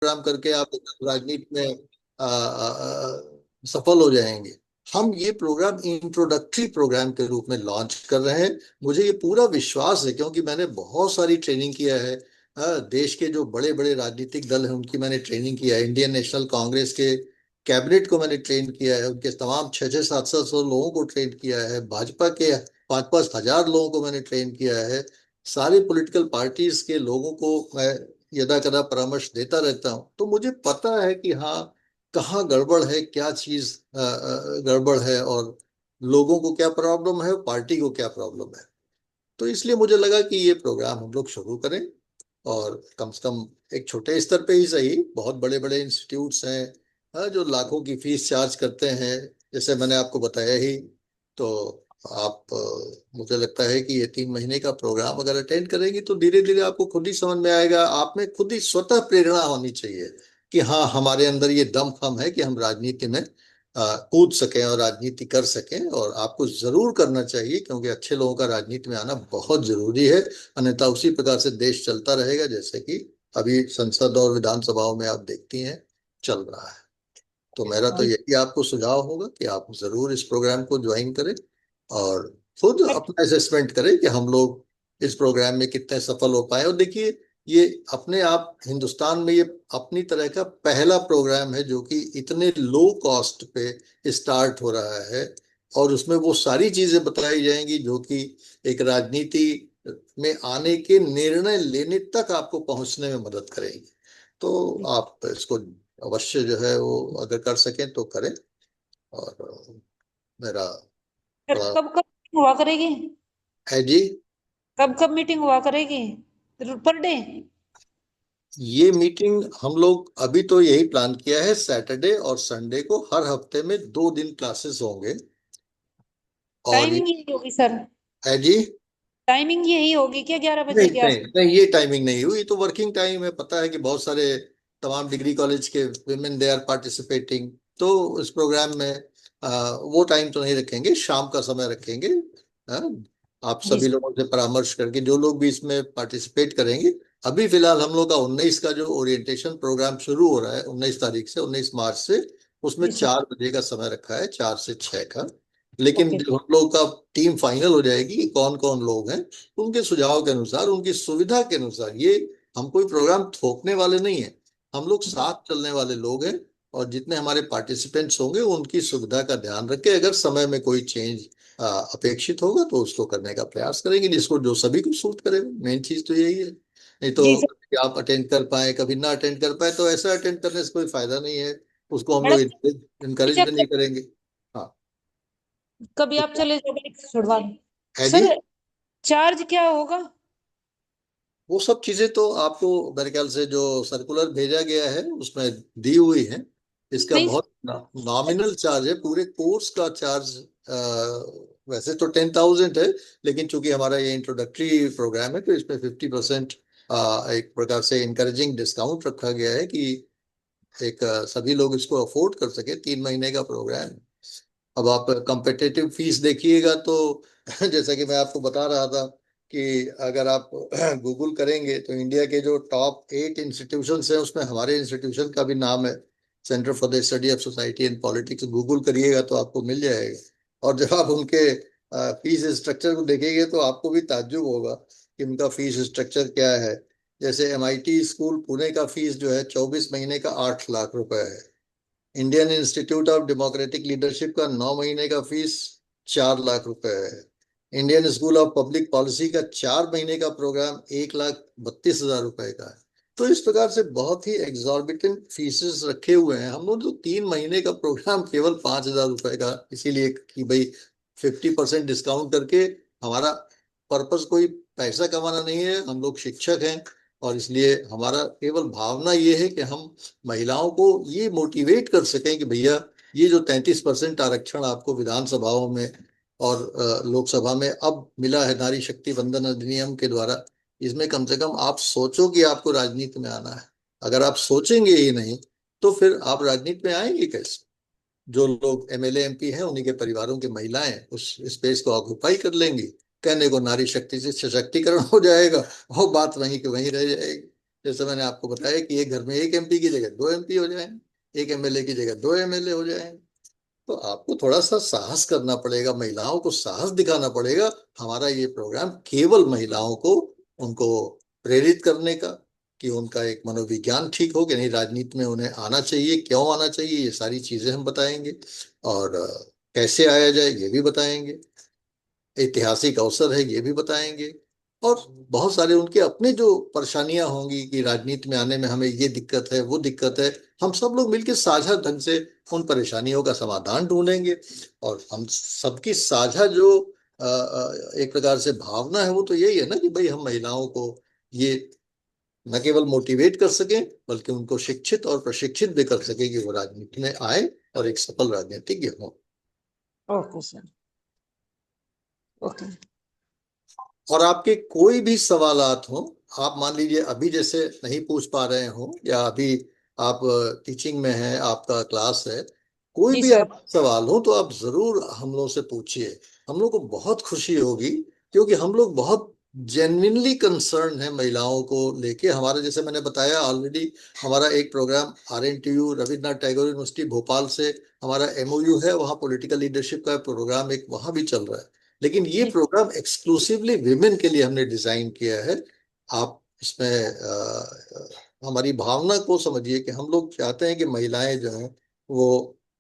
Programme करके आप राजनीति में सफल हो जाएंगे। हम ये प्रोग्राम इंट्रोडक्टरी प्रोग्राम के रूप में लॉन्च कर रहे हैं। मुझे ये पूरा विश्वास है क्योंकि मैंने बहुत सारी ट्रेनिंग किया है। देश के जो बड़े बड़े राजनीतिक दल हैं उनकी मैंने ट्रेनिंग किया है। इंडियन नेशनल कांग्रेस के कैबिनेट को मैंने ट्रेन किया है, उनके तमाम 600 700 लोगों को ट्रेन किया है। भाजपा के 5 5 हजार लोगों को मैंने ट्रेन किया है। सारी पॉलिटिकल पार्टीज के लोगों को मैं यदा कदा परामर्श देता रहता हूँ, तो मुझे पता है कि हाँ, कहाँ गड़बड़ है, क्या चीज गड़बड़ है, और लोगों को क्या प्रॉब्लम है, पार्टी को क्या प्रॉब्लम है। तो इसलिए मुझे लगा कि ये प्रोग्राम हम लोग शुरू करें। और कम से कम एक छोटे स्तर पे ही सही, बहुत बड़े बड़े इंस्टीट्यूट्स हैं जो लाखों की फीस चार्ज करते हैं, जैसे मैंने आपको बताया ही। तो आप मुझे लगता है कि ये 3 महीने का प्रोग्राम अगर अटेंड करेंगी तो धीरे धीरे आपको खुद ही समझ में आएगा। आप में खुद ही स्वतः प्रेरणा होनी चाहिए कि हाँ, हमारे अंदर ये दमखम है कि हम राजनीति में कूद सकें और राजनीति कर सकें। और आपको जरूर करना चाहिए क्योंकि अच्छे लोगों का राजनीति में आना बहुत जरूरी है। अन्यथा उसी प्रकार से देश चलता रहेगा जैसे कि अभी संसद और विधानसभाओं में आप देखती हैं चल रहा है। तो मेरा तो और यही आपको सुझाव होगा कि आप जरूर इस प्रोग्राम को ज्वाइन करें और खुद सर, अपना असेसमेंट करें कि हम लोग इस प्रोग्राम में कितने सफल हो पाए। और देखिए, ये अपने आप हिंदुस्तान में ये अपनी तरह का पहला प्रोग्राम है जो कि इतने लो कॉस्ट पे स्टार्ट हो रहा है। और उसमें वो सारी चीजें बताई जाएंगी जो कि एक राजनीति में आने के निर्णय लेने तक आपको पहुंचने में मदद करेंगी। तो आप इसको अवश्य जो है वो अगर कर सकें तो करें। और मेरा थोड़ा कब कब हुआ करेगी? है जी। कब कब मीटिंग हुआ करेगी? Per day? ये मीटिंग हम लोग अभी तो यही प्लान किया है, सैटरडे और संडे को हर हफ्ते में 2 दिन क्लासेस होंगे। और ये टाइमिंग यही होगी सर? है जी। टाइमिंग यही होगी क्या, 11 बजे नहीं के नहीं आसपास? नहीं, ये टाइमिंग नहीं हुई, तो वर्किंग टाइम है। पता है कि बहुत सारे तमाम डिग्री कॉलेज के विमेन दे आर पार्टिसिपेटिंग, तो इस प्रोग्राम में वो टाइम तो नहीं रखेंगे, शाम का समय रखेंगे। हाँ, आप जी सभी सर। लोगों से परामर्श करके जो लोग भी इसमें पार्टिसिपेट करेंगे। अभी फिलहाल हम लोग का 19 का जो ओरिएंटेशन प्रोग्राम शुरू हो रहा है, 19 तारीख से, 19 मार्च से, उसमें जी सर। 4 बजे का समय रखा है, 4 से 6 का। लेकिन ओके। जब हम लोग का टीम फाइनल हो जाएगी कि कौन कौन लोग हैं, उनके सुझाव के अनुसार, उनकी सुविधा के अनुसार, ये हम कोई प्रोग्राम थोपने वाले नहीं है, हम लोग साथ चलने वाले लोग हैं। और जितने हमारे पार्टिसिपेंट्स होंगे उनकी सुविधा का ध्यान रख के अगर समय में कोई चेंज अपेक्षित होगा तो उसको करने का प्रयास करेंगे, जिसको जो सभी को सूट करे। मेन चीज तो यही है। नहीं तो जी सर। कभी आप अटेंड कर पाए, कभी ना अटेंड कर पाए, तो ऐसा अटेंड करने से कोई फायदा नहीं है। उसको हम लोग मैडम, इनकरेज भी नहीं करेंगे। हाँ। कभी तो आप चले जाओ बाइक छुड़वा दो। है जी। सर, चार्ज क्या होगा? वो सब चीजें तो आपको मेरे ख्याल से जो सर्कुलर भेजा गया है उसमें दी हुई है। इसका नहीं बहुत नॉमिनल चार्ज है, पूरे कोर्स का चार्ज वैसे तो 10,000 है। लेकिन चूंकि हमारा ये इंट्रोडक्टरी प्रोग्राम है तो इसमें 50% एक प्रकार से इनकरेजिंग डिस्काउंट रखा गया है कि एक सभी लोग इसको अफोर्ड कर सके। 3 महीने का प्रोग्राम। अब आप कंपेटेटिव फीस देखिएगा तो जैसा कि मैं आपको बता रहा था कि अगर आप गूगल करेंगे तो इंडिया के जो टॉप 8 इंस्टीट्यूशंस हैं उसमें हमारे इंस्टीट्यूशन का भी नाम है, centre for the study of society and politics. Google करिएगा तो आपको मिल जाएगा। और जब आप उनके फीस स्ट्रक्चर को देखेंगे तो आपको भी ताज्जुब होगा कि उनका फीस स्ट्रक्चर क्या है। जैसे एमआईटी स्कूल पुणे का फीस जो है 24 महीने का 8 लाख रुपए है। Indian institute of democratic leadership का 9 महीने का फीस 4 लाख रुपए है। Indian school of public policy का 4 महीने का प्रोग्राम 1,32,000 रुपए का है। तो इस प्रकार से बहुत ही एग्जॉर्बिटेंट फीसेस रखे हुए हैं। हम लोग तो 3 महीने का प्रोग्राम केवल 5,000 रुपए का, इसीलिए कि भाई 50% डिस्काउंट करके। हमारा पर्पस कोई पैसा कमाना नहीं है, हम लोग शिक्षक हैं। और इसलिए हमारा केवल भावना ये है कि हम महिलाओं को ये मोटिवेट कर सकें कि भैया, ये जो 33% आरक्षण आपको विधानसभाओं में और लोकसभा में अब मिला है नारी शक्ति वंदन अधिनियम के द्वारा, इसमें कम से कम आप सोचो कि आपको राजनीति में आना है। अगर आप सोचेंगे ही नहीं तो फिर आप राजनीति में आएंगे कैसे? जो लोग एमएलए एमपी हैं उन्हीं के परिवारों की महिलाएं उस स्पेस को ऑक्युपाई कर लेंगी। कहने को नारी शक्ति से सशक्तिकरण हो जाएगा, वो बात वहीं के वहीं रह जाएगी। जैसे मैंने आपको बताया कि एक घर में एक एमपी की जगह दो एमपी हो जाए, एक एमएलए की जगह दो एमएलए हो जाए। तो आपको थोड़ा सा साहस करना पड़ेगा, महिलाओं को साहस दिखाना पड़ेगा। हमारा ये प्रोग्राम केवल महिलाओं को, उनको प्रेरित करने का, कि उनका एक मनोविज्ञान ठीक हो कि नहीं, राजनीति में उन्हें आना चाहिए, क्यों आना चाहिए, ये सारी चीजें हम बताएंगे। और कैसे आया जाए ये भी बताएंगे। ऐतिहासिक अवसर है ये भी बताएंगे। और बहुत सारे उनके अपने जो परेशानियां होंगी कि राजनीति में आने में हमें ये दिक्कत है वो दिक्कत है, हम सब लोग मिलकर साझा ढंग से उन परेशानियों का समाधान ढूंढेंगे। और हम सबकी साझा जो एक प्रकार से भावना है वो तो यही है ना कि भाई हम महिलाओं को ये न केवल मोटिवेट कर सकें बल्कि उनको शिक्षित और प्रशिक्षित भी कर सके कि वो राजनीति में आए और एक सफल राजनीतिज्ञ हो। Okay sir. ओके। और आपके कोई भी सवालात हो, आप मान लीजिए अभी जैसे नहीं पूछ पा रहे हो या अभी आप टीचिंग में हैं, आपका क्लास है, कोई जी भी सर। आप सवाल हो तो आप जरूर हम लोग से पूछिए। हम लोग को बहुत खुशी होगी, क्योंकि हम लोग बहुत जेन्युइनली कंसर्न है महिलाओं को लेके। हमारा जैसे मैंने बताया ऑलरेडी, हमारा एक programme RNTU Rabindranath Tagore university Bhopal से हमारा MOU है, वहाँ पॉलिटिकल लीडरशिप का प्रोग्राम एक वहाँ भी चल रहा है। लेकिन ये जी प्रोग्राम एक्सक्लूसिवली विमेन के लिए हमने डिजाइन किया है। आप इसमें हमारी भावना को समझिए कि हम लोग चाहते हैं कि महिलाएं जो हैं वो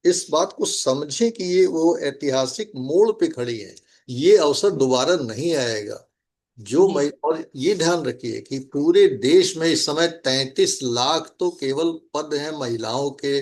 इस बात को समझें कि ये वो ऐतिहासिक मोड़ पे खड़ी है, ये अवसर दोबारा नहीं आएगा। जो जी। महि और ये ध्यान रखिए कि पूरे देश में इस समय 33 लाख तो केवल पद हैं महिलाओं के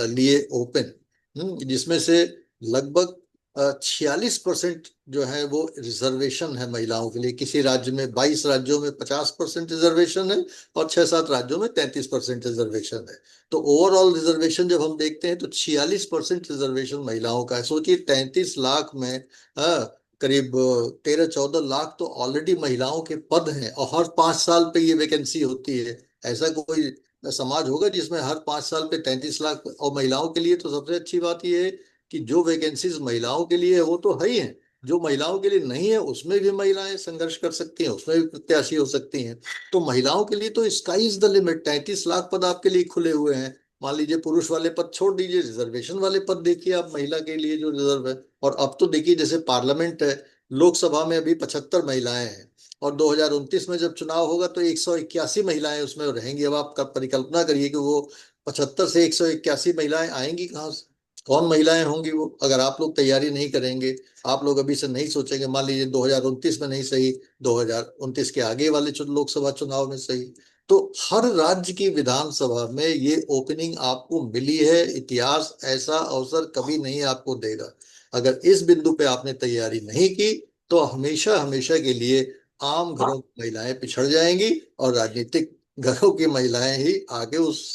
लिए ओपन, जिसमें से लगभग 46% जो है वो रिजर्वेशन है महिलाओं के लिए। किसी राज्य में 22 राज्यों में 50% रिजर्वेशन है और 6-7 राज्यों में 33% रिजर्वेशन है। तो ओवरऑल रिजर्वेशन जब हम देखते हैं तो 46% रिजर्वेशन महिलाओं का है। सोचिए 33 लाख में करीब 13-14 लाख तो ऑलरेडी महिलाओं के पद हैं, और हर 5 साल पे ये वैकेंसी होती है। ऐसा कोई समाज होगा जिसमें हर 5 साल पे 33 लाख? और महिलाओं के लिए तो सबसे अच्छी बात यह है कि जो वैकेंसीज महिलाओं के लिए है वो तो है ही है, जो महिलाओं के लिए नहीं है उसमें भी महिलाएं संघर्ष कर सकती हैं, उसमें भी प्रत्याशी हो सकती हैं। तो महिलाओं के लिए तो sky is the limit, 33 lakh पद आपके लिए खुले हुए हैं। मान लीजिए पुरुष वाले पद छोड़ दीजिए, रिजर्वेशन वाले पद देखिए आप महिला के लिए जो रिजर्व है। और अब तो देखिए जैसे पार्लियामेंट है, लोकसभा में अभी 75 महिलाएं हैं, और 2029 में जब चुनाव होगा तो 181 महिलाएं उसमें रहेंगी। अब आप परिकल्पना करिए कि वो 75 से 181 महिलाएं आएंगी कहाँ से? कौन महिलाएं होंगी वो, अगर आप लोग तैयारी नहीं करेंगे, आप लोग अभी से नहीं सोचेंगे, मान लीजिए 2029 में नहीं सही, 2029 के आगे वाले लोकसभा चुनाव में सही, तो हर राज्य की विधानसभा में ये ओपनिंग आपको मिली है। इतिहास ऐसा अवसर कभी नहीं आपको देगा। अगर इस बिंदु पे आपने तैयारी नहीं की तो हमेशा हमेशा के लिए आम घरों की महिलाएं पिछड़ जाएंगी, और राजनीतिक घरों की महिलाएं ही आगे उस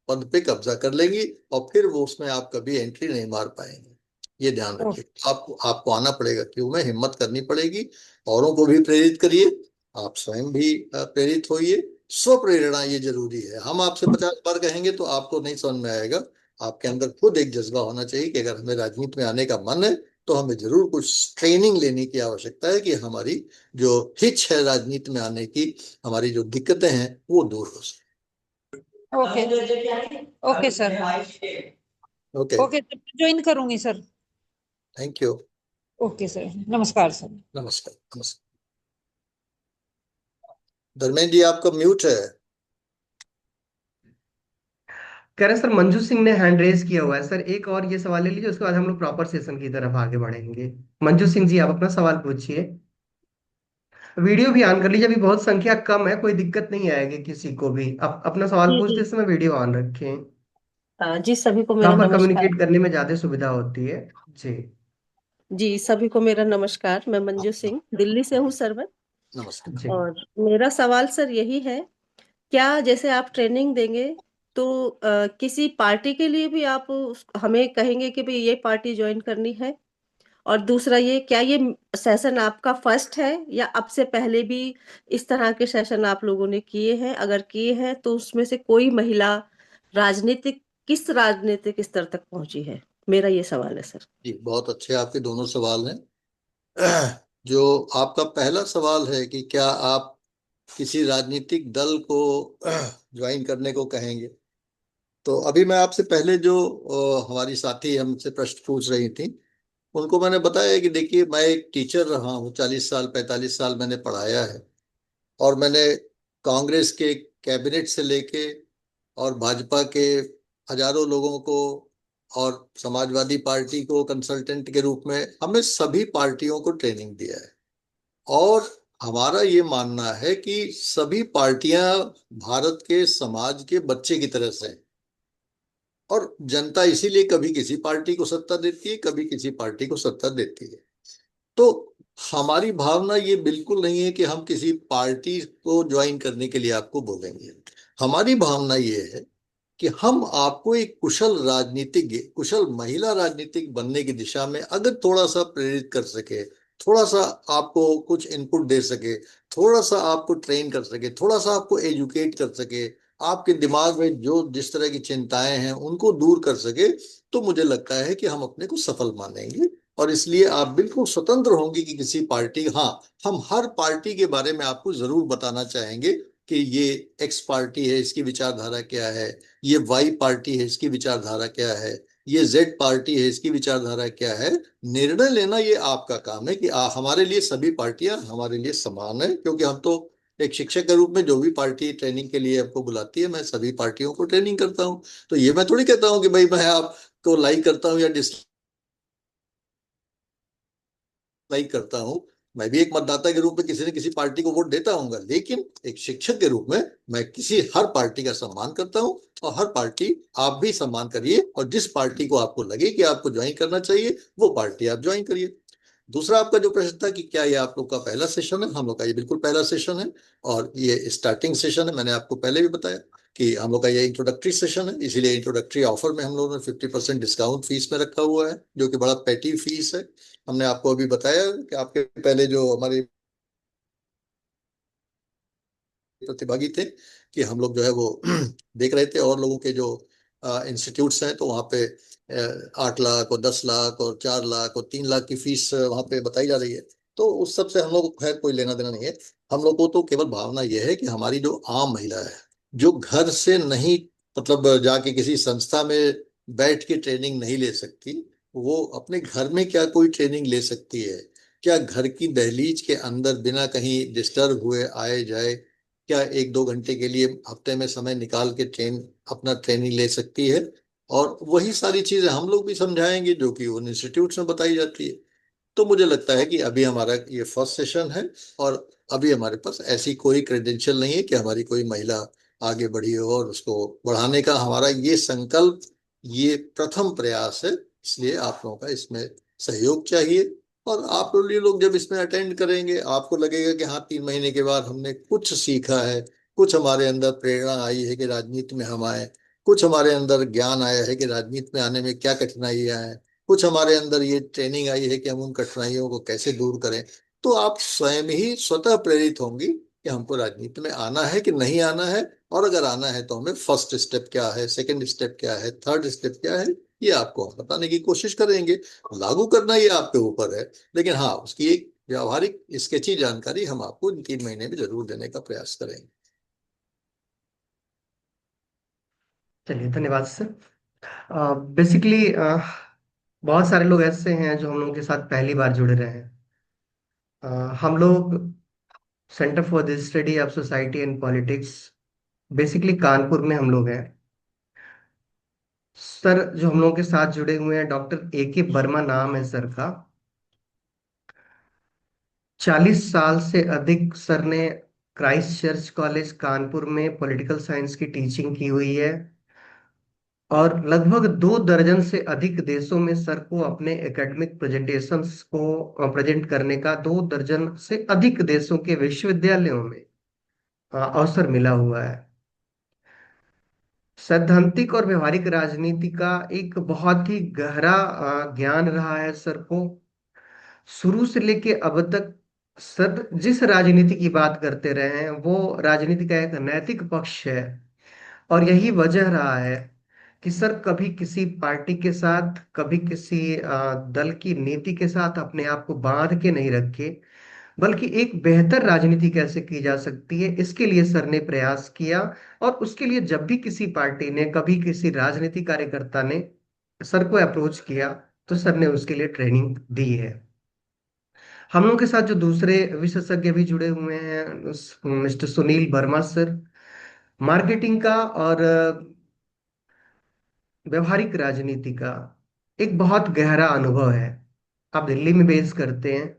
पद पे कब्जा कर लेंगी, और फिर वो उसमें आप कभी एंट्री नहीं मार पाएंगे। ये ध्यान ओ, रखिए। आपको आपको आना पड़ेगा, क्यों में हिम्मत करनी पड़ेगी। औरों को भी प्रेरित करिए, आप स्वयं भी प्रेरित होइए। स्व प्रेरणा ये जरूरी है। हम आपसे 50 बार कहेंगे तो आपको नहीं समझ में आएगा। आपके अंदर खुद एक जज्बा होना चाहिए कि अगर हमें राजनीति में आने का मन है तो हमें जरूर कुछ ट्रेनिंग लेने की आवश्यकता है, कि हमारी जो हिच है राजनीति में आने की, हमारी जो दिक्कतें हैं वो दूर हो सके। Okay. Okay sir. Okay. Okay sir, join करूंगी sir. Thank you. Okay sir, नमस्कार सर। नमस्कार नमस्कार। धर्मेंद्र जी आपका म्यूट है। कह रहे सर मंजू सिंह ने हैंड रेज किया हुआ है सर, एक और ये सवाल ले लीजिए, उसके बाद हम लोग प्रॉपर सेशन की तरफ आगे बढ़ेंगे। मंजू सिंह जी आप अपना सवाल पूछिए। वीडियो भी ऑन कर लीजिए, अभी बहुत संख्या कम है, कोई दिक्कत नहीं आएगी किसी को भी। आप अपना सवाल जी जी। पूछते समय वीडियो ऑन रखें, जी सभी को मेरा प्रॉपर नमस्कार। कम्युनिकेट करने में ज्यादा सुविधा होती है। जी जी सभी को मेरा नमस्कार। मैं मंजू सिंह दिल्ली से हूँ सर मैं। नमस्कार। जी और मेरा सवाल सर यही है, क्या जैसे आप ट्रेनिंग देंगे तो किसी पार्टी के लिए भी आप हमें कहेंगे कि भाई ये पार्टी ज्वाइन करनी है? और दूसरा ये, क्या ये सेशन आपका फर्स्ट है या अब से पहले भी इस तरह के सेशन आप लोगों ने किए हैं? अगर किए हैं तो उसमें से कोई महिला किस राजनीतिक स्तर तक पहुंची है? मेरा ये सवाल है सर। जी बहुत अच्छे आपके दोनों सवाल हैं। जो आपका पहला सवाल है कि क्या आप किसी राजनीतिक दल को ज्वाइन करने को कहेंगे, तो अभी मैं आपसे पहले जो हमारी साथी हमसे प्रश्न पूछ रही थी, उनको मैंने बताया कि देखिए मैं एक टीचर रहा हूँ, 40 साल 45 साल मैंने पढ़ाया है, और मैंने कांग्रेस के कैबिनेट से लेके और भाजपा के हजारों लोगों को और समाजवादी पार्टी को कंसल्टेंट के रूप में हमने सभी पार्टियों को ट्रेनिंग दिया है। और हमारा ये मानना है कि सभी पार्टियां भारत के समाज के बच्चे की तरह से हैं। और जनता इसीलिए कभी किसी पार्टी को सत्ता देती है, कभी किसी पार्टी को सत्ता देती है। तो हमारी भावना ये बिल्कुल नहीं है कि हम किसी पार्टी को ज्वाइन करने के लिए आपको बोलेंगे। हमारी भावना ये है कि हम आपको एक कुशल राजनीतिज्ञ, कुशल महिला राजनीतिक बनने की दिशा में अगर थोड़ा सा प्रेरित कर सके, थोड़ा सा आपको कुछ इनपुट दे सके, थोड़ा सा आपको ट्रेन कर सके, थोड़ा सा आपको एजुकेट कर सके, आपके दिमाग में जो जिस तरह की चिंताएं हैं उनको दूर कर सके, तो मुझे लगता है कि हम अपने को सफल मानेंगे। और इसलिए आप बिल्कुल स्वतंत्र होंगे कि किसी पार्टी, हाँ, हम हर पार्टी के बारे में आपको जरूर बताना चाहेंगे कि ये एक्स पार्टी है, इसकी विचारधारा क्या है, ये वाई पार्टी है, इसकी विचारधारा क्या है, ये जेड पार्टी है, इसकी विचारधारा क्या है। निर्णय लेना ये आपका काम है कि हमारे लिए सभी पार्टियां हमारे लिए समान है, क्योंकि हम तो एक शिक्षक के रूप में जो भी पार्टी ट्रेनिंग के लिए आपको बुलाती है, मैं सभी पार्टियों को ट्रेनिंग करता हूँ। तो ये मैं थोड़ी कहता हूँ कि भाई मैं आपको लाइक करता हूँ या डिसलाइक करता हूँ। मैं भी एक मतदाता के रूप में किसी न किसी पार्टी को वोट देता हूँ, लेकिन एक शिक्षक के रूप में मैं किसी हर पार्टी का सम्मान करता हूँ, और हर पार्टी आप भी सम्मान करिए, और जिस पार्टी को आपको लगे कि आपको ज्वाइन करना चाहिए वो पार्टी आप ज्वाइन करिए। दूसरा आपका जो प्रश्न था कि क्या ये आप लोग का पहला सेशन है, हम लोग का ये बिल्कुल पहला सेशन है, और ये स्टार्टिंग सेशन है। मैंने आपको पहले भी बताया कि हम लोग का ये इंट्रोडक्टरी सेशन है, इसीलिए इंट्रोडक्टरी ऑफर में हम लोगों ने 50% डिस्काउंट फीस में रखा हुआ है, जो कि बड़ा पैटी फीस है। हमने आपको अभी बताया कि आपके पहले जो हमारे प्रतिभागी थे कि हम लोग जो है वो देख रहे थे, और लोगों के जो इंस्टीट्यूट्स हैं, तो वहाँ पे 8 लाख और 10 लाख और 4 लाख और 3 लाख की फीस वहाँ पे बताई जा रही है। तो उस सब से हम लोग को खैर कोई लेना देना नहीं है। हम लोग को तो केवल भावना यह है कि हमारी जो आम महिला है, जो घर से नहीं, मतलब जाके किसी संस्था में बैठ के ट्रेनिंग नहीं ले सकती, वो अपने घर में क्या कोई ट्रेनिंग ले सकती है? क्या घर की दहलीज के अंदर बिना कहीं डिस्टर्ब हुए आए जाए, क्या 1-2 घंटे के लिए हफ्ते में समय निकाल के अपना ट्रेनिंग ले सकती है? और वही सारी चीजें हम लोग भी समझाएंगे जो कि उन इंस्टीट्यूट्स में बताई जाती है। तो मुझे लगता है कि अभी हमारा ये फर्स्ट सेशन है, और अभी हमारे पास ऐसी कोई क्रेडेंशियल नहीं है कि हमारी कोई महिला आगे बढ़ी हो, और उसको बढ़ाने का हमारा ये संकल्प, ये प्रथम प्रयास है। इसलिए आप लोगों का इसमें सहयोग चाहिए। और आप लोग जब इसमें अटेंड करेंगे, आपको लगेगा कि हाँ, 3 महीने के बाद हमने कुछ सीखा है, कुछ हमारे अंदर प्रेरणा आई है कि राजनीति में हम आए, कुछ हमारे अंदर ज्ञान आया है कि राजनीति में आने में क्या कठिनाइयां हैं, कुछ हमारे अंदर ये ट्रेनिंग आई है कि हम उन कठिनाइयों को कैसे दूर करें, तो आप स्वयं ही स्वतः प्रेरित होंगी कि हमको राजनीति में आना है कि नहीं आना है। और अगर आना है तो हमें फर्स्ट स्टेप क्या है, सेकंड स्टेप क्या है, थर्ड स्टेप क्या है, ये आपको हम बताने की कोशिश करेंगे। लागू करना ये आपके ऊपर है, लेकिन हाँ, उसकी एक व्यावहारिक स्केची जानकारी हम आपको इन 3 महीने में जरूर देने का प्रयास करेंगे। चलिए, धन्यवाद सर। बेसिकली बहुत सारे लोग ऐसे हैं जो हम लोगों के साथ पहली बार जुड़ रहे हैं। हम लोग centre for the study of society and politics, basically Kanpur में हम लोग हैं। सर जो हम लोगों के साथ जुड़े हुए हैं, डॉक्टर AK वर्मा नाम है सर का। 40 साल से अधिक सर ने क्राइस्ट चर्च कॉलेज कानपुर में पॉलिटिकल साइंस की टीचिंग की हुई है, और लगभग 2 दर्जन से अधिक देशों में सर को अपने एकेडमिक प्रेजेंटेशंस को प्रेजेंट करने का, 2 दर्जन से अधिक देशों के विश्वविद्यालयों में अवसर मिला हुआ है। सैद्धांतिक और व्यवहारिक राजनीति का एक बहुत ही गहरा ज्ञान रहा है सर को। शुरू से लेके अब तक सर जिस राजनीति की बात करते रहे हैं, वो राजनीति का एक नैतिक पक्ष है। और यही वजह रहा है कि सर कभी किसी पार्टी के साथ, कभी किसी दल की नीति के साथ अपने आप को बांध के नहीं रखे, बल्कि एक बेहतर राजनीति कैसे की जा सकती है, इसके लिए सर ने प्रयास किया। और उसके लिए जब भी किसी पार्टी ने, कभी किसी राजनीतिक कार्यकर्ता ने सर को अप्रोच किया, तो सर ने उसके लिए ट्रेनिंग दी है। हम लोग के साथ जो दूसरे विशेषज्ञ भी जुड़े हुए हैं, mister Sunil Verma sir, marketing का और व्यवहारिक राजनीति का एक बहुत गहरा अनुभव है। आप दिल्ली में बेस करते हैं,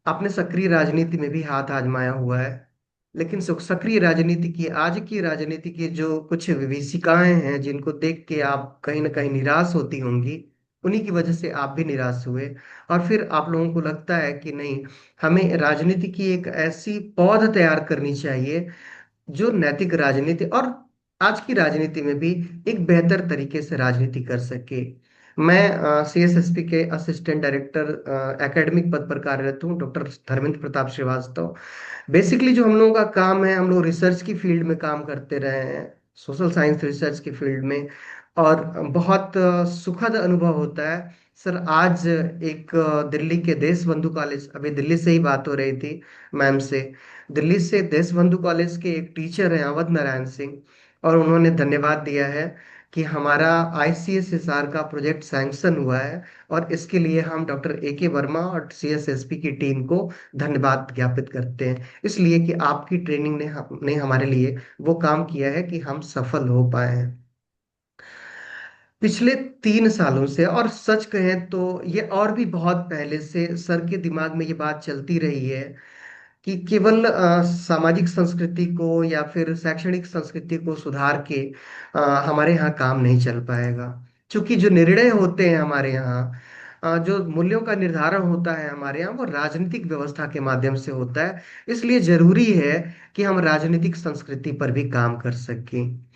आपने सक्रिय राजनीति में भी हाथ आजमाया हुआ है। लेकिन सक्रिय राजनीति की, आज की राजनीति की जो कुछ विभीषिकाएं हैं, जिनको देख के आप कहीं ना कहीं निराश होती होंगी, उन्हीं की वजह से आप भी निराश हुए। और फिर आप लोगों को लगता है कि नहीं, हमें राजनीति की एक ऐसी पौध तैयार करनी चाहिए जो नैतिक राजनीति और आज की राजनीति में भी एक बेहतर तरीके से राजनीति कर सके। मैं सीएसएसपी के असिस्टेंट डायरेक्टर एकेडमिक पद पर कार्यरत हूँ, डॉक्टर धर्मेंद्र प्रताप श्रीवास्तव। बेसिकली जो हम लोगों का काम है, हम लोग रिसर्च की फील्ड में काम करते रहे हैं, सोशल साइंस रिसर्च की फील्ड में। और बहुत सुखद अनुभव होता है सर। आज एक दिल्ली के देश बंधु कॉलेज, अभी दिल्ली से ही बात हो रही थी मैम से, दिल्ली से देश बंधु कॉलेज के एक टीचर हैं अवध नारायण सिंह, और उन्होंने धन्यवाद दिया है कि हमारा आईसीएसएसआर का प्रोजेक्ट सैंक्शन हुआ है। और इसके लिए हम डॉक्टर ए के वर्मा और सीएसएसपी की टीम को धन्यवाद ज्ञापित करते हैं, इसलिए कि आपकी ट्रेनिंग ने हमारे लिए वो काम किया है कि हम सफल हो पाए हैं पिछले 3 सालों से। और सच कहें तो ये और भी बहुत पहले से सर के दिमाग में ये बात चलती रही है कि केवल सामाजिक संस्कृति को या फिर शैक्षणिक संस्कृति को सुधार के हमारे यहाँ काम नहीं चल पाएगा। क्योंकि जो निर्णय होते हैं हमारे यहाँ, जो मूल्यों का निर्धारण होता है हमारे यहाँ, वो राजनीतिक व्यवस्था के माध्यम से होता है। इसलिए जरूरी है कि हम राजनीतिक संस्कृति पर भी काम कर सकें।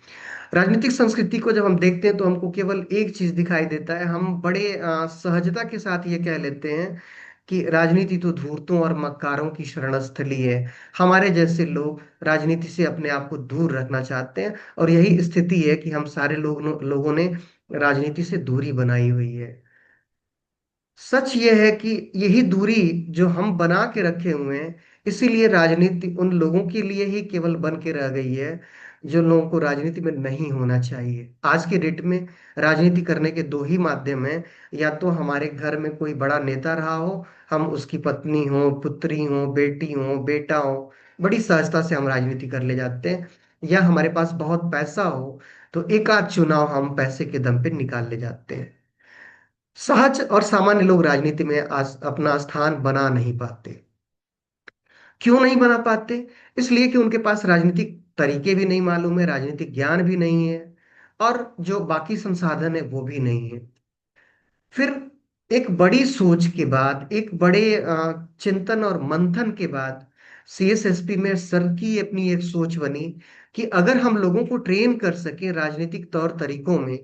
राजनीतिक संस्कृति को जब हम देखते हैं तो हमको केवल एक चीज दिखाई देता है। हम बड़े सहजता के साथ ये कह लेते हैं कि राजनीति तो धूर्तों और मक्कारों की शरणस्थली है। हमारे जैसे लोग राजनीति से अपने आप को दूर रखना चाहते हैं, और यही स्थिति है कि हम सारे लोगों ने राजनीति से दूरी बनाई हुई है। सच ये है कि यही दूरी जो हम बना के रखे हुए हैं, इसीलिए राजनीति उन लोगों के लिए ही केवल बन के रह गई है जो लोगों को राजनीति में नहीं होना चाहिए। आज के डेट में राजनीति करने के दो ही माध्यम हैं। या तो हमारे घर में कोई बड़ा नेता रहा हो, हम उसकी पत्नी हो, पुत्री हो, बेटी हो, बेटा हो, बड़ी सहजता से हम राजनीति कर ले जाते हैं। या हमारे पास बहुत पैसा हो, तो एक आध चुनाव हम पैसे के दम पे निकाल ले जाते हैं। सहज और सामान्य लोग राजनीति में अपना स्थान बना नहीं पाते। क्यों नहीं बना पाते? इसलिए कि उनके पास राजनीतिक तरीके भी नहीं मालूम है, राजनीतिक ज्ञान भी नहीं है, और जो बाकी संसाधन है वो भी नहीं है। फिर एक बड़ी सोच के बाद, एक बड़े चिंतन और मंथन के बाद सीएसएसपी में सर की अपनी एक सोच बनी कि अगर हम लोगों को ट्रेन कर सके राजनीतिक तौर तरीकों में,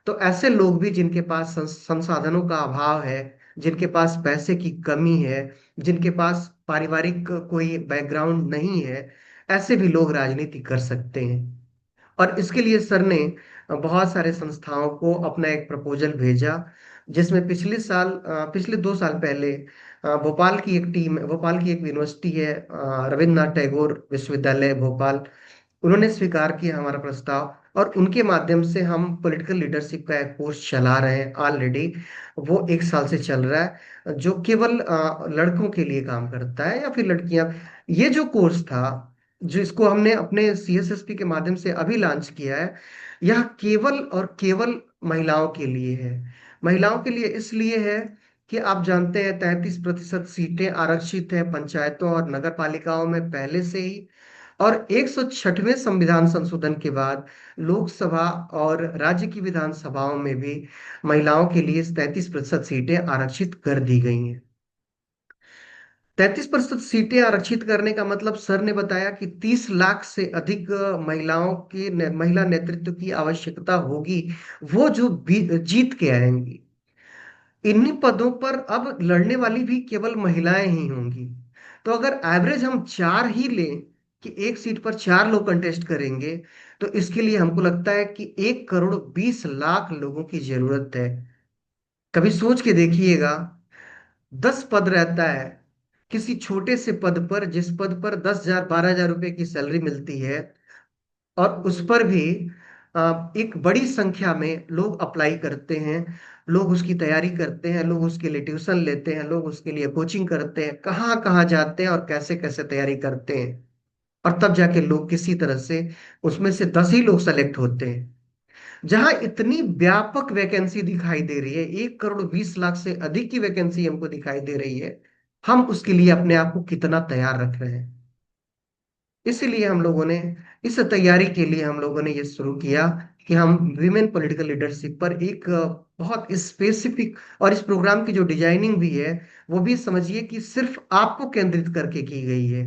तो ऐसे लोग भी जिनके पास संसाधनों का अभाव है, जिनके पास पैसे की कमी है, जिनके पास पारिवारिक कोई बैकग्राउंड नहीं है, ऐसे भी लोग राजनीति कर सकते हैं। और इसके लिए सर ने बहुत सारे संस्थाओं को अपना एक प्रपोजल भेजा, जिसमें पिछले 2 साल पहले भोपाल की एक टीम, भोपाल की एक यूनिवर्सिटी है, रविन्द्रनाथ टैगोर विश्वविद्यालय भोपाल, उन्होंने स्वीकार किया हमारा प्रस्ताव। और उनके माध्यम से हम पॉलिटिकल लीडरशिप का एक कोर्स चला रहे हैं ऑलरेडी। वो 1 साल से चल रहा है, जो केवल लड़कों के लिए काम करता है या फिर लड़कियां। ये जो कोर्स था, जो इसको हमने अपने सीएसएसपी के माध्यम से अभी लॉन्च किया है, यह केवल और केवल महिलाओं के लिए है। महिलाओं के लिए इसलिए है कि आप जानते हैं 33% सीटें आरक्षित है पंचायतों और नगर पालिकाओं में पहले से ही। और 106वें संविधान संशोधन के बाद लोकसभा और राज्य की विधानसभाओं में भी महिलाओं के लिए 33% सीटें आरक्षित कर दी गई हैं। 33% सीटें आरक्षित करने का मतलब सर ने बताया कि 30 लाख से अधिक महिलाओं के महिला नेतृत्व की आवश्यकता होगी, वो जो जीत के आएंगी। इन्हीं पदों पर अब लड़ने वाली भी केवल महिलाएं ही होंगी। तो अगर एवरेज हम 4 ही लें कि एक सीट पर 4 लोग कंटेस्ट करेंगे, तो इसके लिए हमको लगता है कि 1 करोड़ 20 लाख लोगों की जरूरत है। कभी सोच के देखिएगा, 10 पद रहता है, किसी छोटे से पद पर, जिस पद पर 10,000 12,000 रुपए की सैलरी मिलती है, और उस पर भी एक बड़ी संख्या में लोग अप्लाई करते हैं, लोग उसकी तैयारी करते हैं, लोग उसके लिए ट्यूशन लेते हैं, लोग उसके लिए कोचिंग करते हैं, कहाँ कहाँ जाते हैं और कैसे कैसे तैयारी करते हैं, और तब जाके लोग किसी तरह से उसमें से 10 ही लोग सेलेक्ट होते हैं। जहां इतनी व्यापक वैकेंसी दिखाई दे रही है, 1,20,00,000 से अधिक की वैकेंसी हमको दिखाई दे रही है, हम उसके लिए अपने आप को कितना तैयार रख रहे हैं। इसीलिए हम लोगों ने, इस तैयारी के लिए हम लोगों ने ये शुरू किया कि हम विमेन पॉलिटिकल लीडरशिप पर एक बहुत स्पेसिफिक, और इस प्रोग्राम की जो डिजाइनिंग भी है वो भी समझिए कि सिर्फ आपको केंद्रित करके की गई है।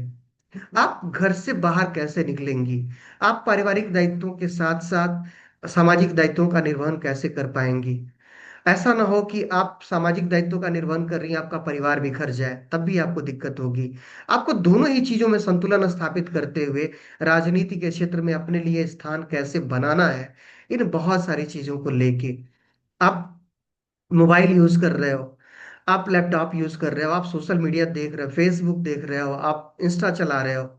आप घर से बाहर कैसे निकलेंगी, आप पारिवारिक दायित्वों के साथ साथ सामाजिक दायित्वों का निर्वहन कैसे कर पाएंगी। ऐसा ना हो कि आप सामाजिक दायित्वों का निर्वहन कर रही हैं, आपका परिवार बिखर जाए, तब भी आपको दिक्कत होगी। आपको दोनों ही चीजों में संतुलन स्थापित करते हुए राजनीति के क्षेत्र में अपने लिए स्थान कैसे बनाना है, इन बहुत सारी चीजों को लेके आप मोबाइल यूज कर रहे हो, आप लैपटॉप यूज कर रहे हो, आप सोशल मीडिया देख रहे हो, फेसबुक देख रहे हो, आप इंस्टा चला रहे हो,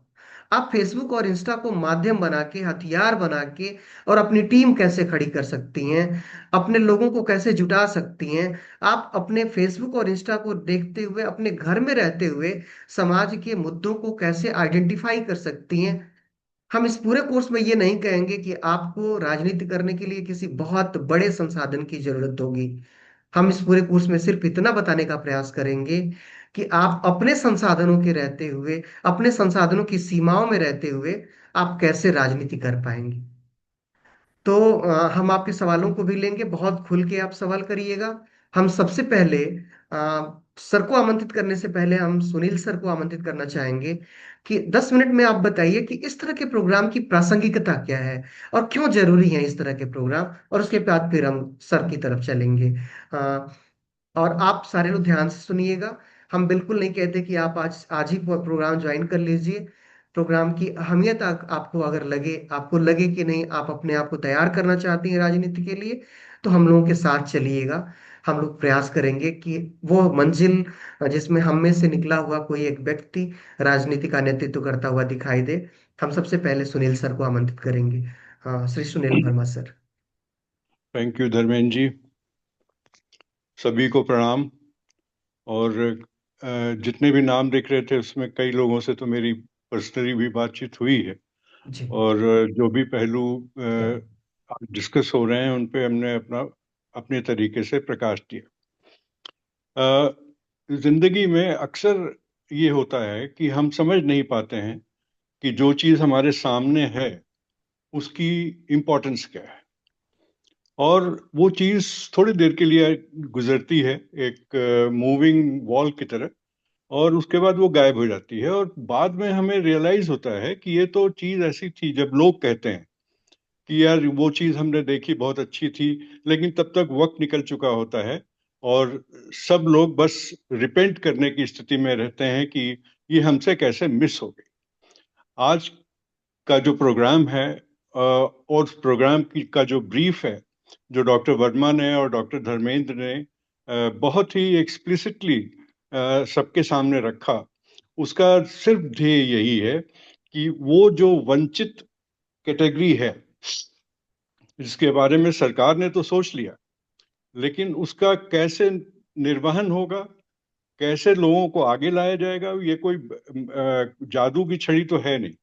आप फेसबुक और इंस्टा को माध्यम बना के, हथियार बना के, और अपनी टीम कैसे खड़ी कर सकती हैं, अपने लोगों को कैसे जुटा सकती हैं। आप अपने फेसबुक और इंस्टा को देखते हुए, अपने घर में रहते हुए समाज के मुद्दों को कैसे आइडेंटिफाई कर सकती हैं। हम इस पूरे कोर्स में ये नहीं कहेंगे कि आपको राजनीति करने के लिए किसी बहुत बड़े संसाधन की जरूरत होगी। हम इस पूरे कोर्स में सिर्फ इतना बताने का प्रयास करेंगे कि आप अपने संसाधनों के रहते हुए, अपने संसाधनों की सीमाओं में रहते हुए आप कैसे राजनीति कर पाएंगे। तो हम आपके सवालों को भी लेंगे, बहुत खुल के आप सवाल करिएगा। हम सबसे पहले सर को आमंत्रित करने से पहले हम सुनील सर को आमंत्रित करना चाहेंगे कि 10 मिनट में आप बताइए कि इस तरह के प्रोग्राम की प्रासंगिकता क्या है और क्यों जरूरी है इस तरह के प्रोग्राम, और उसके बाद फिर हम सर की तरफ चलेंगे। अ, और आप सारे लोग ध्यान से सुनिएगा। हम बिल्कुल नहीं कहते कि आप आज आज ही प्रोग्राम ज्वाइन कर लीजिए। प्रोग्राम की अहमियत आपको अगर लगे, आपको लगे कि नहीं, आप अपने आप को तैयार करना चाहती हैं राजनीति के लिए, तो हम लोगों के साथ चलिएगा। हम लोग प्रयास करेंगे कि वो मंजिल जिसमें हम में से निकला हुआ कोई एक व्यक्ति राजनीति का नेतृत्व करता हुआ दिखाई दे। हम सबसे पहले सुनील सर को आमंत्रित करेंगे। Shri Sunil Verma sir. Thank you Dharmendra ji, सभी को प्रणाम। और जितने भी नाम दिख रहे थे उसमें कई लोगों से तो मेरी पर्सनली भी बातचीत हुई है, जी। और जो भी पहलू डिस्कस हो रहे हैं उन पे हमने अपने तरीके से प्रकाश दिया। जिंदगी में अक्सर ये होता है कि हम समझ नहीं पाते हैं कि जो चीज़ हमारे सामने है उसकी इम्पोर्टेंस क्या है, और वो चीज़ थोड़ी देर के लिए गुजरती है एक मूविंग वॉल की तरह, और उसके बाद वो गायब हो जाती है, और बाद में हमें रियलाइज होता है कि ये तो चीज़ ऐसी थी। जब लोग कहते हैं कि यार वो चीज़ हमने देखी बहुत अच्छी थी, लेकिन तब तक वक्त निकल चुका होता है और सब लोग बस रिपेंट करने की स्थिति में रहते हैं कि ये हमसे कैसे मिस हो गई। आज का जो प्रोग्राम है और उस प्रोग्राम का जो ब्रीफ है, जो डॉक्टर वर्मा ने और डॉक्टर धर्मेंद्र ने बहुत ही एक्सप्लिसिटली सबके सामने रखा, उसका सिर्फ ध्येय यही है कि वो जो वंचित कैटेगरी है जिसके बारे में सरकार ने तो सोच लिया, लेकिन उसका कैसे निर्वहन होगा, कैसे लोगों को आगे लाया जाएगा, ये कोई जादू की छड़ी तो है नहीं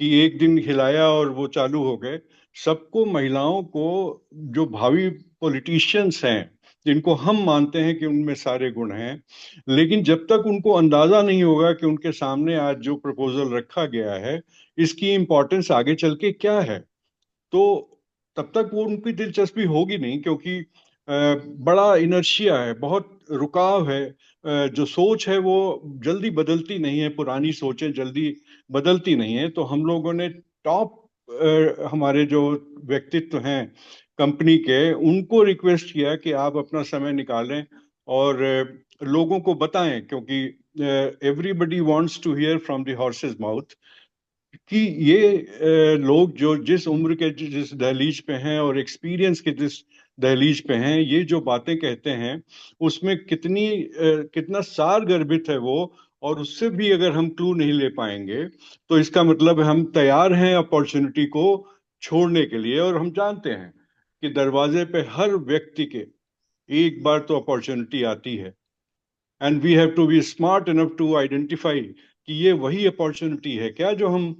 कि एक दिन हिलाया और वो चालू हो गए। सबको, महिलाओं को, जो भावी पॉलिटिशियंस हैं जिनको हम मानते हैं कि उनमें सारे गुण हैं, लेकिन जब तक उनको अंदाजा नहीं होगा कि उनके सामने आज जो प्रपोजल रखा गया है इसकी इम्पोर्टेंस आगे चल के क्या है, तो तब तक वो उनकी दिलचस्पी होगी नहीं, क्योंकि बड़ा इनर्शिया है, बहुत रुकाव है। जो सोच है वो जल्दी बदलती नहीं है, पुरानी सोचें जल्दी बदलती नहीं है। तो हम लोगों ने टॉप हमारे जो व्यक्तित्व हैं कंपनी के, उनको रिक्वेस्ट किया कि आप अपना समय निकालें और लोगों को बताएं, क्योंकि everybody wants to hear from the horse's mouth कि ये लोग जो जिस उम्र के जिस दहलीज पे हैं और एक्सपीरियंस के जिस दहलीज पे हैं, ये जो बातें कहते हैं उसमें कितना सार गर्भित है वो, और उससे भी अगर हम क्लू नहीं ले पाएंगे तो इसका मतलब हम तैयार हैं अपॉर्चुनिटी को छोड़ने के लिए। और हम जानते हैं कि दरवाजे पे हर व्यक्ति के एक बार तो अपॉर्चुनिटी आती है, and we have to be smart enough to identify कि ये वही अपॉर्चुनिटी है क्या जो हम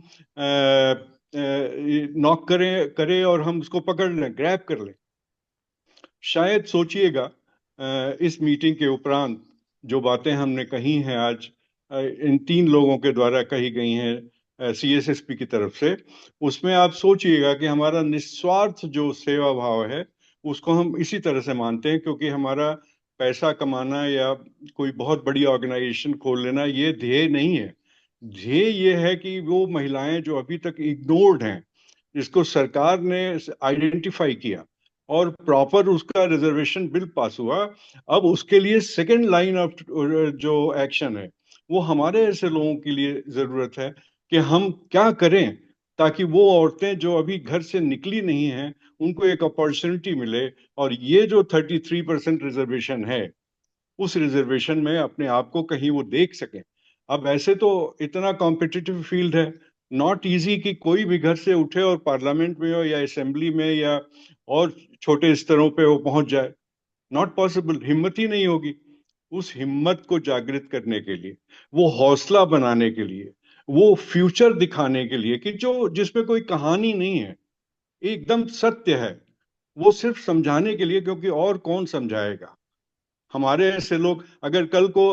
नॉक करें और हम उसको पकड़ लें, ग्रैब कर लें। शायद सोचिएगा इस मीटिंग के उपरांत जो बातें हमने कही हैं आज, इन 3 लोगों के द्वारा कही गई हैं CSSP की तरफ से, उसमें आप सोचिएगा कि हमारा निस्वार्थ जो सेवा भाव है उसको हम इसी तरह से मानते हैं, क्योंकि हमारा पैसा कमाना या कोई बहुत बड़ी ऑर्गेनाइजेशन खोल लेना ये ध्येय नहीं है। ध्येय ये है कि वो महिलाएं जो अभी तक इग्नोर्ड हैं, जिसको सरकार ने आइडेंटिफाई किया और प्रॉपर उसका रिजर्वेशन बिल पास हुआ, अब उसके लिए सेकंड लाइन ऑफ जो एक्शन है वो हमारे ऐसे लोगों के लिए जरूरत है कि हम क्या करें ताकि वो औरतें जो अभी घर से निकली नहीं हैं उनको एक अपॉर्चुनिटी मिले और ये जो 33% रिजर्वेशन है उस रिजर्वेशन में अपने आप को कहीं वो देख सकें। अब ऐसे तो इतना कॉम्पिटिटिव फील्ड है, नॉट इजी कि कोई भी घर से उठे और पार्लियामेंट में हो या असेंबली में या और छोटे स्तरों पे वो पहुंच जाए। नॉट पॉसिबल, हिम्मत ही नहीं होगी। उस हिम्मत को जागृत करने के लिए, वो हौसला बनाने के लिए, वो फ्यूचर दिखाने के लिए कि जो जिसमें कोई कहानी नहीं है, एकदम सत्य है, वो सिर्फ समझाने के लिए, क्योंकि और कौन समझाएगा। हमारे ऐसे लोग अगर कल को,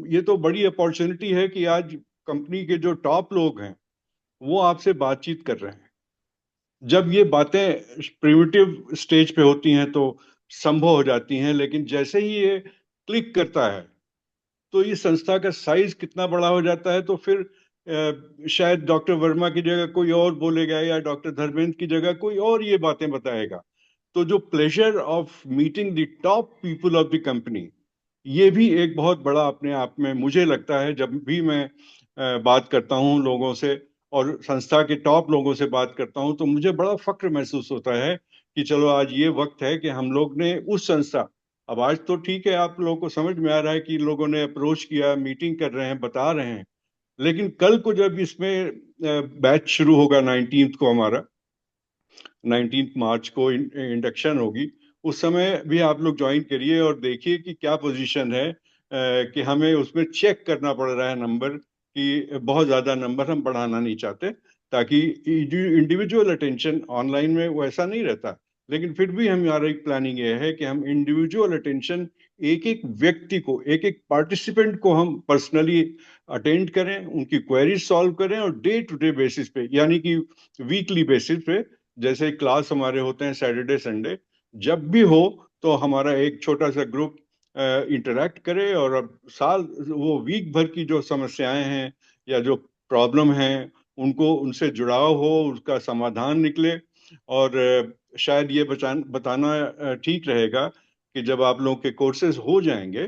ये तो बड़ी अपॉर्चुनिटी है कि आज कंपनी के जो टॉप लोग हैं वो आपसे बातचीत कर रहे हैं। जब ये बातें प्रिमिटिव स्टेज पे होती हैं तो संभव हो जाती हैं, लेकिन जैसे ही ये क्लिक करता है तो ये संस्था का साइज कितना बड़ा हो जाता है। तो फिर शायद डॉक्टर वर्मा की जगह कोई और बोलेगा या डॉक्टर धर्मेंद्र की जगह कोई और ये बातें बताएगा। तो जो pleasure of meeting the top people of the company, ये भी एक बहुत बड़ा अपने आप में मुझे लगता है। जब भी मैं बात करता हूँ लोगों से और संस्था के टॉप लोगों से बात करता हूँ तो मुझे बड़ा फक्र महसूस होता है कि चलो आज ये वक्त है कि हम लोग ने उस संस्था, अब आज तो ठीक है आप लोगों को समझ में आ रहा है कि लोगों ने अप्रोच किया, मीटिंग कर रहे हैं, बता रहे हैं, लेकिन कल को जब इसमें बैच शुरू होगा 19 को, हमारा 19 मार्च को इंडक्शन होगी, उस समय भी आप लोग ज्वाइन करिए और देखिए कि क्या पोजीशन है। कि हमें उसमें चेक करना पड़ रहा है नंबर, कि बहुत ज्यादा नंबर हम बढ़ाना नहीं चाहते, ताकि इंडिविजुअल अटेंशन ऑनलाइन में वैसा नहीं रहता, लेकिन फिर भी हमारा एक प्लानिंग ये है कि हम इंडिविजुअल अटेंशन एक एक व्यक्ति को, एक एक पार्टिसिपेंट को हम पर्सनली अटेंड करें, उनकी क्वेरीज सॉल्व करें और डे टू डे बेसिस पे, यानी कि वीकली बेसिस पे, जैसे क्लास हमारे होते हैं सैटरडे संडे, जब भी हो तो हमारा एक छोटा सा ग्रुप इंटरेक्ट करे और अब साल वो वीक भर की जो समस्याएं हैं या जो प्रॉब्लम हैं उनको, उनसे जुड़ाव हो, उसका समाधान निकले। और शायद ये बताना ठीक रहेगा कि जब आप लोगों के कोर्सेज हो जाएंगे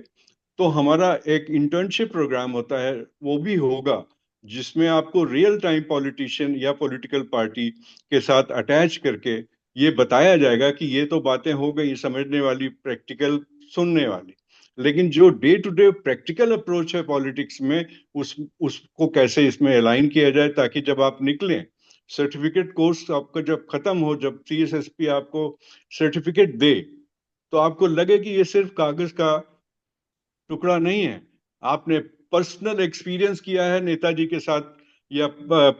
तो हमारा एक इंटर्नशिप प्रोग्राम होता है, वो भी होगा, जिसमें आपको रियल टाइम पॉलिटिशियन या पॉलिटिकल पार्टी के साथ अटैच करके ये बताया जाएगा कि ये तो बातें हो गई समझने वाली, प्रैक्टिकल सुनने वाली, लेकिन जो day to day practical approach है पॉलिटिक्स में, उसको कैसे इसमें अलाइन किया जाए, ताकि जब आप निकलें, सर्टिफिकेट कोर्स आपका जब खत्म हो, जब CSSP आपको सर्टिफिकेट दे, तो आपको लगे कि ये सिर्फ कागज का टुकड़ा नहीं है, आपने पर्सनल एक्सपीरियंस किया है नेताजी के साथ या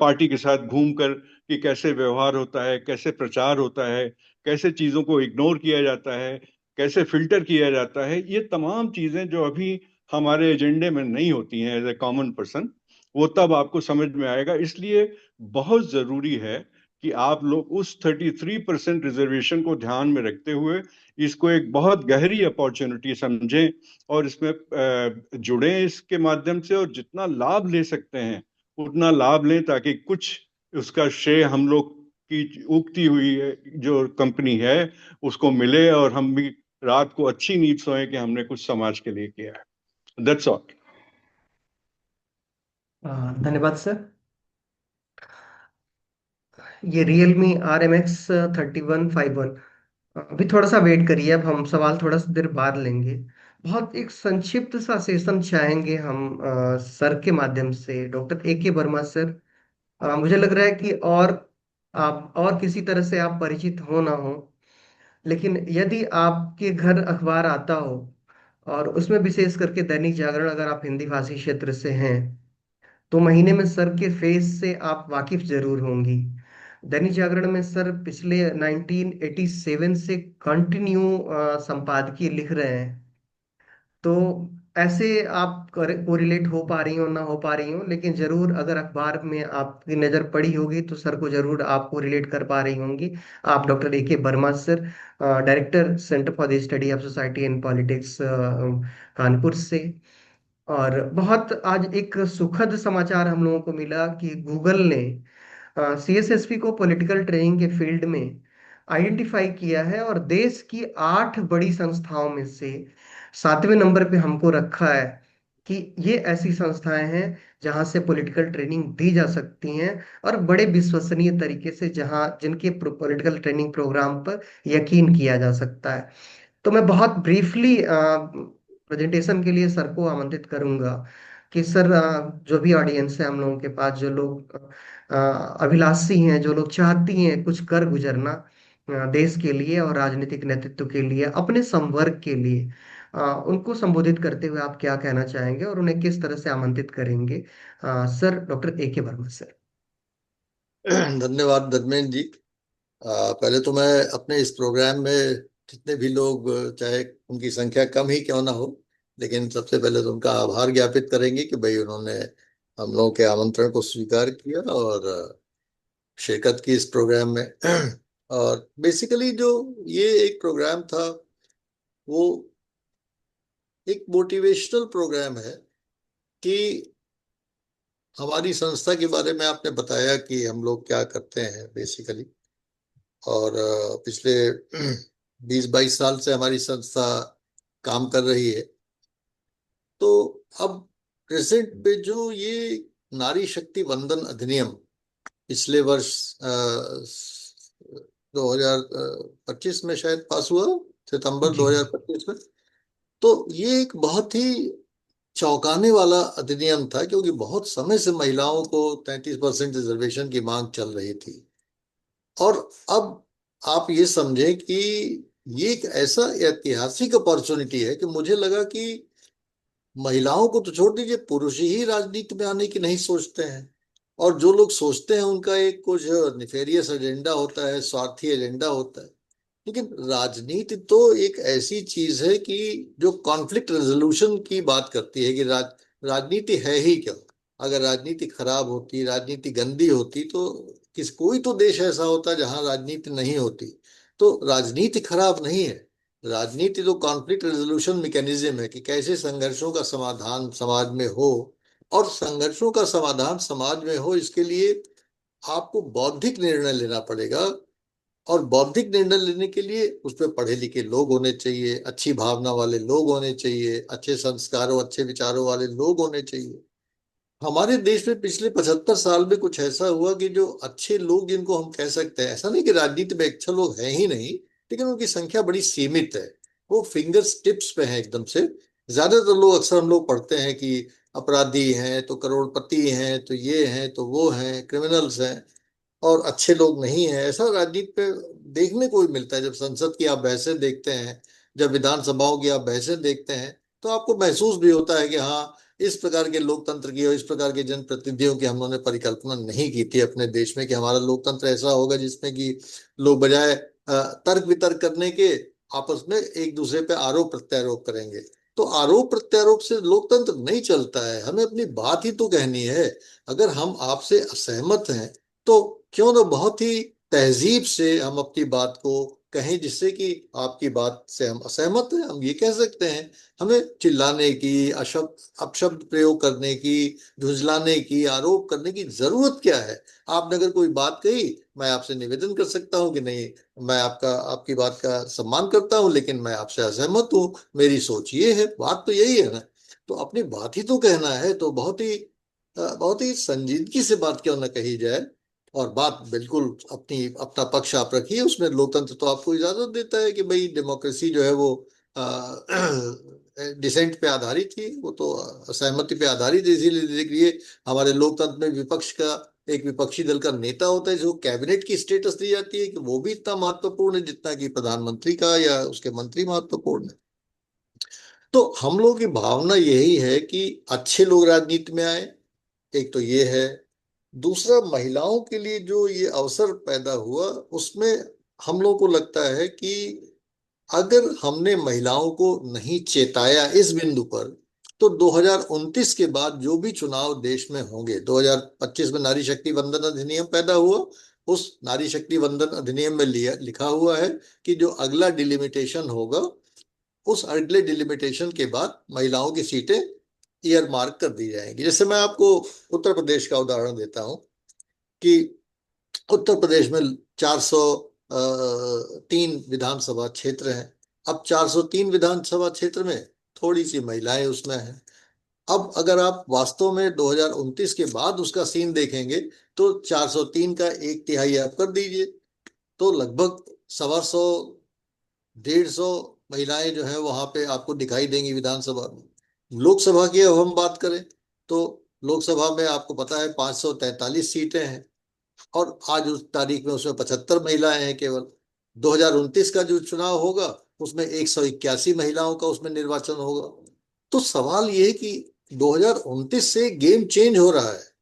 पार्टी के साथ घूमकर, कि कैसे व्यवहार होता है, कैसे प्रचार होता है, कैसे चीजों को इग्नोर किया जाता है, कैसे फिल्टर किया जाता है। ये तमाम चीजें जो अभी हमारे एजेंडे में नहीं होती हैं एज ए कॉमन पर्सन, वो तब आपको समझ में आएगा। इसलिए बहुत जरूरी है कि आप लोग उस 33% रिजर्वेशन को ध्यान में रखते हुए इसको एक बहुत गहरी अपॉर्चुनिटी समझें और इसमें जुड़ें इसके माध्यम से, और जितना लाभ ले सकते हैं उतना लाभ लें, ताकि कुछ उसका श्रेय हम लोग की उगती हुई जो कंपनी है उसको मिले और हम भी रात को अच्छी नींद सोएं कि हमने कुछ समाज के लिए किया है। That's all. धन्यवाद सर। ये Realme RMX 3151, अभी थोड़ा सा वेट करिए, अब हम सवाल थोड़ा सा देर बाद लेंगे। बहुत एक संक्षिप्त सा सेशन चाहेंगे हम सर के माध्यम से, डॉक्टर ए के वर्मा सर। मुझे लग रहा है कि और आप और किसी तरह से आप परिचित हो ना हो, लेकिन यदि आपके घर अखबार आता हो और उसमें विशेष करके दैनिक जागरण, अगर आप हिंदी भाषी क्षेत्र से हैं तो महीने में सर के फेस से आप वाकिफ जरूर होंगी। दैनिक जागरण में सर पिछले 1987 से कंटिन्यू संपादकीय लिख रहे हैं। तो ऐसे आप कोरिलेट हो पा रही हो ना हो पा रही हो, लेकिन जरूर अगर अखबार में आपकी नजर पड़ी होगी तो सर को जरूर आपको रिलेट कर पा रही होंगी। आप डॉक्टर ए के Verma sir, director centre for the study of society and politics, Kanpur से। और बहुत आज एक सुखद समाचार हम लोगों को मिला कि गूगल ने सीएसएसपी को पॉलिटिकल ट्रेनिंग के फील्ड में आइडेंटिफाई किया है और देश की 8 बड़ी संस्थाओं में से 7वें नंबर पे हमको रखा है कि ये ऐसी संस्थाएं हैं जहां से पॉलिटिकल ट्रेनिंग दी जा सकती हैं, और बड़े विश्वसनीय तरीके से, जहां जिनके पॉलिटिकल ट्रेनिंग प्रोग्राम पर यकीन किया जा सकता है। तो मैं बहुत ब्रीफली प्रेजेंटेशन के लिए सर को आमंत्रित करूंगा कि सर, जो भी ऑडियंस है हम लोगों के पास, जो लोग अभिलाषी हैं, जो लोग चाहती हैं कुछ कर गुजरना देश के लिए और राजनीतिक नेतृत्व के लिए, अपने संवर्ग के लिए, उनको संबोधित करते हुए आप क्या कहना चाहेंगे और उन्हें किस तरह से आमंत्रित करेंगे? सर, डॉक्टर ए के वर्मा सर। धन्यवाद धर्मेंद्र जी। पहले तो मैं अपने इस प्रोग्राम में जितने भी लोग, चाहे उनकी संख्या कम ही क्यों ना हो, लेकिन सबसे पहले तो उनका आभार ज्ञापित करेंगे कि भाई उन्होंने हम लोगों के आमंत्रण को स्वीकार किया और शिरकत की इस प्रोग्राम में। और बेसिकली जो ये एक प्रोग्राम था वो एक मोटिवेशनल प्रोग्राम है कि हमारी संस्था के बारे में आपने बताया कि हम लोग क्या करते हैं बेसिकली। और पिछले 20-22 साल से हमारी संस्था काम कर रही है। तो अब प्रेजेंट पे जो ये नारी शक्ति वंदन अधिनियम पिछले वर्ष 2025 में शायद पास हुआ, सितंबर जी। 2025 में। तो ये एक बहुत ही चौंकाने वाला अधिनियम था, क्योंकि बहुत समय से महिलाओं को 33% रिजर्वेशन की मांग चल रही थी। और अब आप ये समझें कि ये एक ऐसा ऐतिहासिक अपॉर्चुनिटी है कि मुझे लगा कि महिलाओं को तो छोड़ दीजिए, पुरुष ही राजनीति में आने की नहीं सोचते हैं। और जो लोग सोचते हैं उनका एक कुछ निफेरियस एजेंडा होता है, स्वार्थी एजेंडा होता है। लेकिन राजनीति तो एक ऐसी चीज है कि जो कॉन्फ्लिक्ट रेजोल्यूशन की बात करती है कि राजनीति है ही क्या। अगर राजनीति खराब होती, राजनीति गंदी होती, तो कोई तो देश ऐसा होता जहां राजनीति नहीं होती। तो राजनीति खराब नहीं है। राजनीति तो कॉन्फ्लिक्ट रेजोल्यूशन मैकेनिज्म है कि कैसे संघर्षों का समाधान समाज में हो। और संघर्षों का समाधान समाज में हो, इसके लिए आपको बौद्धिक निर्णय लेना पड़ेगा। और बौद्धिक निर्णय लेने के लिए उसमें पढ़े लिखे लोग होने चाहिए, अच्छी भावना वाले लोग होने चाहिए, अच्छे संस्कारों अच्छे विचारों वाले लोग होने चाहिए। हमारे देश में पिछले 75 साल में कुछ ऐसा हुआ कि जो अच्छे लोग जिनको हम कह सकते हैं, ऐसा नहीं कि राजनीति में अच्छे लोग हैं ही नहीं, लेकिन उनकी संख्या बड़ी सीमित है। वो फिंगर टिप्स पे है एकदम से। ज्यादातर लोग, अक्सर हम लोग पढ़ते हैं कि अपराधी हैं तो करोड़पति हैं तो ये हैं तो वो हैं, क्रिमिनल्स हैं, और अच्छे लोग नहीं हैं। ऐसा राजनीति पे देखने को भी मिलता है। जब संसद की आप बहसें देखते हैं, जब विधानसभाओं की आप बहसें देखते हैं, तो आपको महसूस भी होता है कि हाँ, इस प्रकार के लोकतंत्र की और इस प्रकार के जनप्रतिनिधियों की हम लोगों ने परिकल्पना नहीं की थी अपने देश में, कि हमारा लोकतंत्र ऐसा होगा जिसमें कि लोग बजाय तर्क वितर्क करने के आपस में एक दूसरे पे आरोप प्रत्यारोप करेंगे। तो आरोप प्रत्यारोप से लोकतंत्र नहीं चलता है। हमें अपनी बात ही तो कहनी है। अगर हम आपसे असहमत हैं तो क्यों ना बहुत ही तहजीब से हम अपनी बात को कहें, जिससे कि आपकी बात से हम असहमत हैं, हम ये कह सकते हैं। हमें चिल्लाने की, अपशब्द प्रयोग करने की, झुंझलाने की, आरोप करने की जरूरत क्या है? आपने अगर कोई बात कही, मैं आपसे निवेदन कर सकता हूं कि नहीं, मैं आपकी बात का सम्मान करता हूं, लेकिन मैं आपसे असहमत हूं, मेरी सोच ये है। बात तो यही है ना। तो अपनी बात ही तो कहना है, तो बहुत ही संजीदगी से बात क्यों ना कही जाए। और बात बिल्कुल अपना पक्ष आप रखिए। उसमें लोकतंत्र तो आपको इजाजत देता है कि भाई डेमोक्रेसी जो है वो डिसेंट पे आधारित थी, वो तो सहमति पे आधारित है। इसीलिए हमारे लोकतंत्र में विपक्ष का, एक विपक्षी दल का नेता होता है जो कैबिनेट की स्टेटस दी जाती है कि वो भी इतना महत्वपूर्ण है जितना कि प्रधानमंत्री का या उसके मंत्री महत्वपूर्ण है। तो हम लोगों की भावना यही है कि अच्छे लोग राजनीति में आए, एक तो ये है। दूसरा, महिलाओं के लिए जो ये अवसर पैदा हुआ उसमें हम लोगों को लगता है कि अगर हमने महिलाओं को नहीं चेताया इस बिंदु पर, तो 2029 के बाद जो भी चुनाव देश में होंगे, 2025 में नारी शक्ति वंदन अधिनियम पैदा हुआ, उस नारी शक्ति वंदन अधिनियम में लिखा हुआ है कि जो अगला डिलिमिटेशन होगा, उस अगले डिलिमिटेशन के बाद महिलाओं की सीटें ईयर मार्क कर दी जाएंगी। जैसे मैं आपको उत्तर प्रदेश का उदाहरण देता हूं कि उत्तर प्रदेश में 403 विधानसभा क्षेत्र हैं। अब 403 विधानसभा क्षेत्र में थोड़ी सी महिलाएं उसमें हैं। अब अगर आप वास्तव में 2029 के बाद उसका सीन देखेंगे तो 403 का 1/3 आप कर दीजिए, तो लगभग 125 150 महिलाएं जो है वहां पे आपको दिखाई देंगी विधानसभा में। लोकसभा की अब हम बात करें तो लोकसभा में आपको पता है 543 सीटें हैं, और आज उस तारीख में उसमें 75 महिलाएं हैं केवल। 2029 का जो चुनाव होगा उसमें 181 महिलाओं का उसमें निर्वाचन होगा। तो सवाल ये है कि 2029 से गेम चेंज हो रहा है।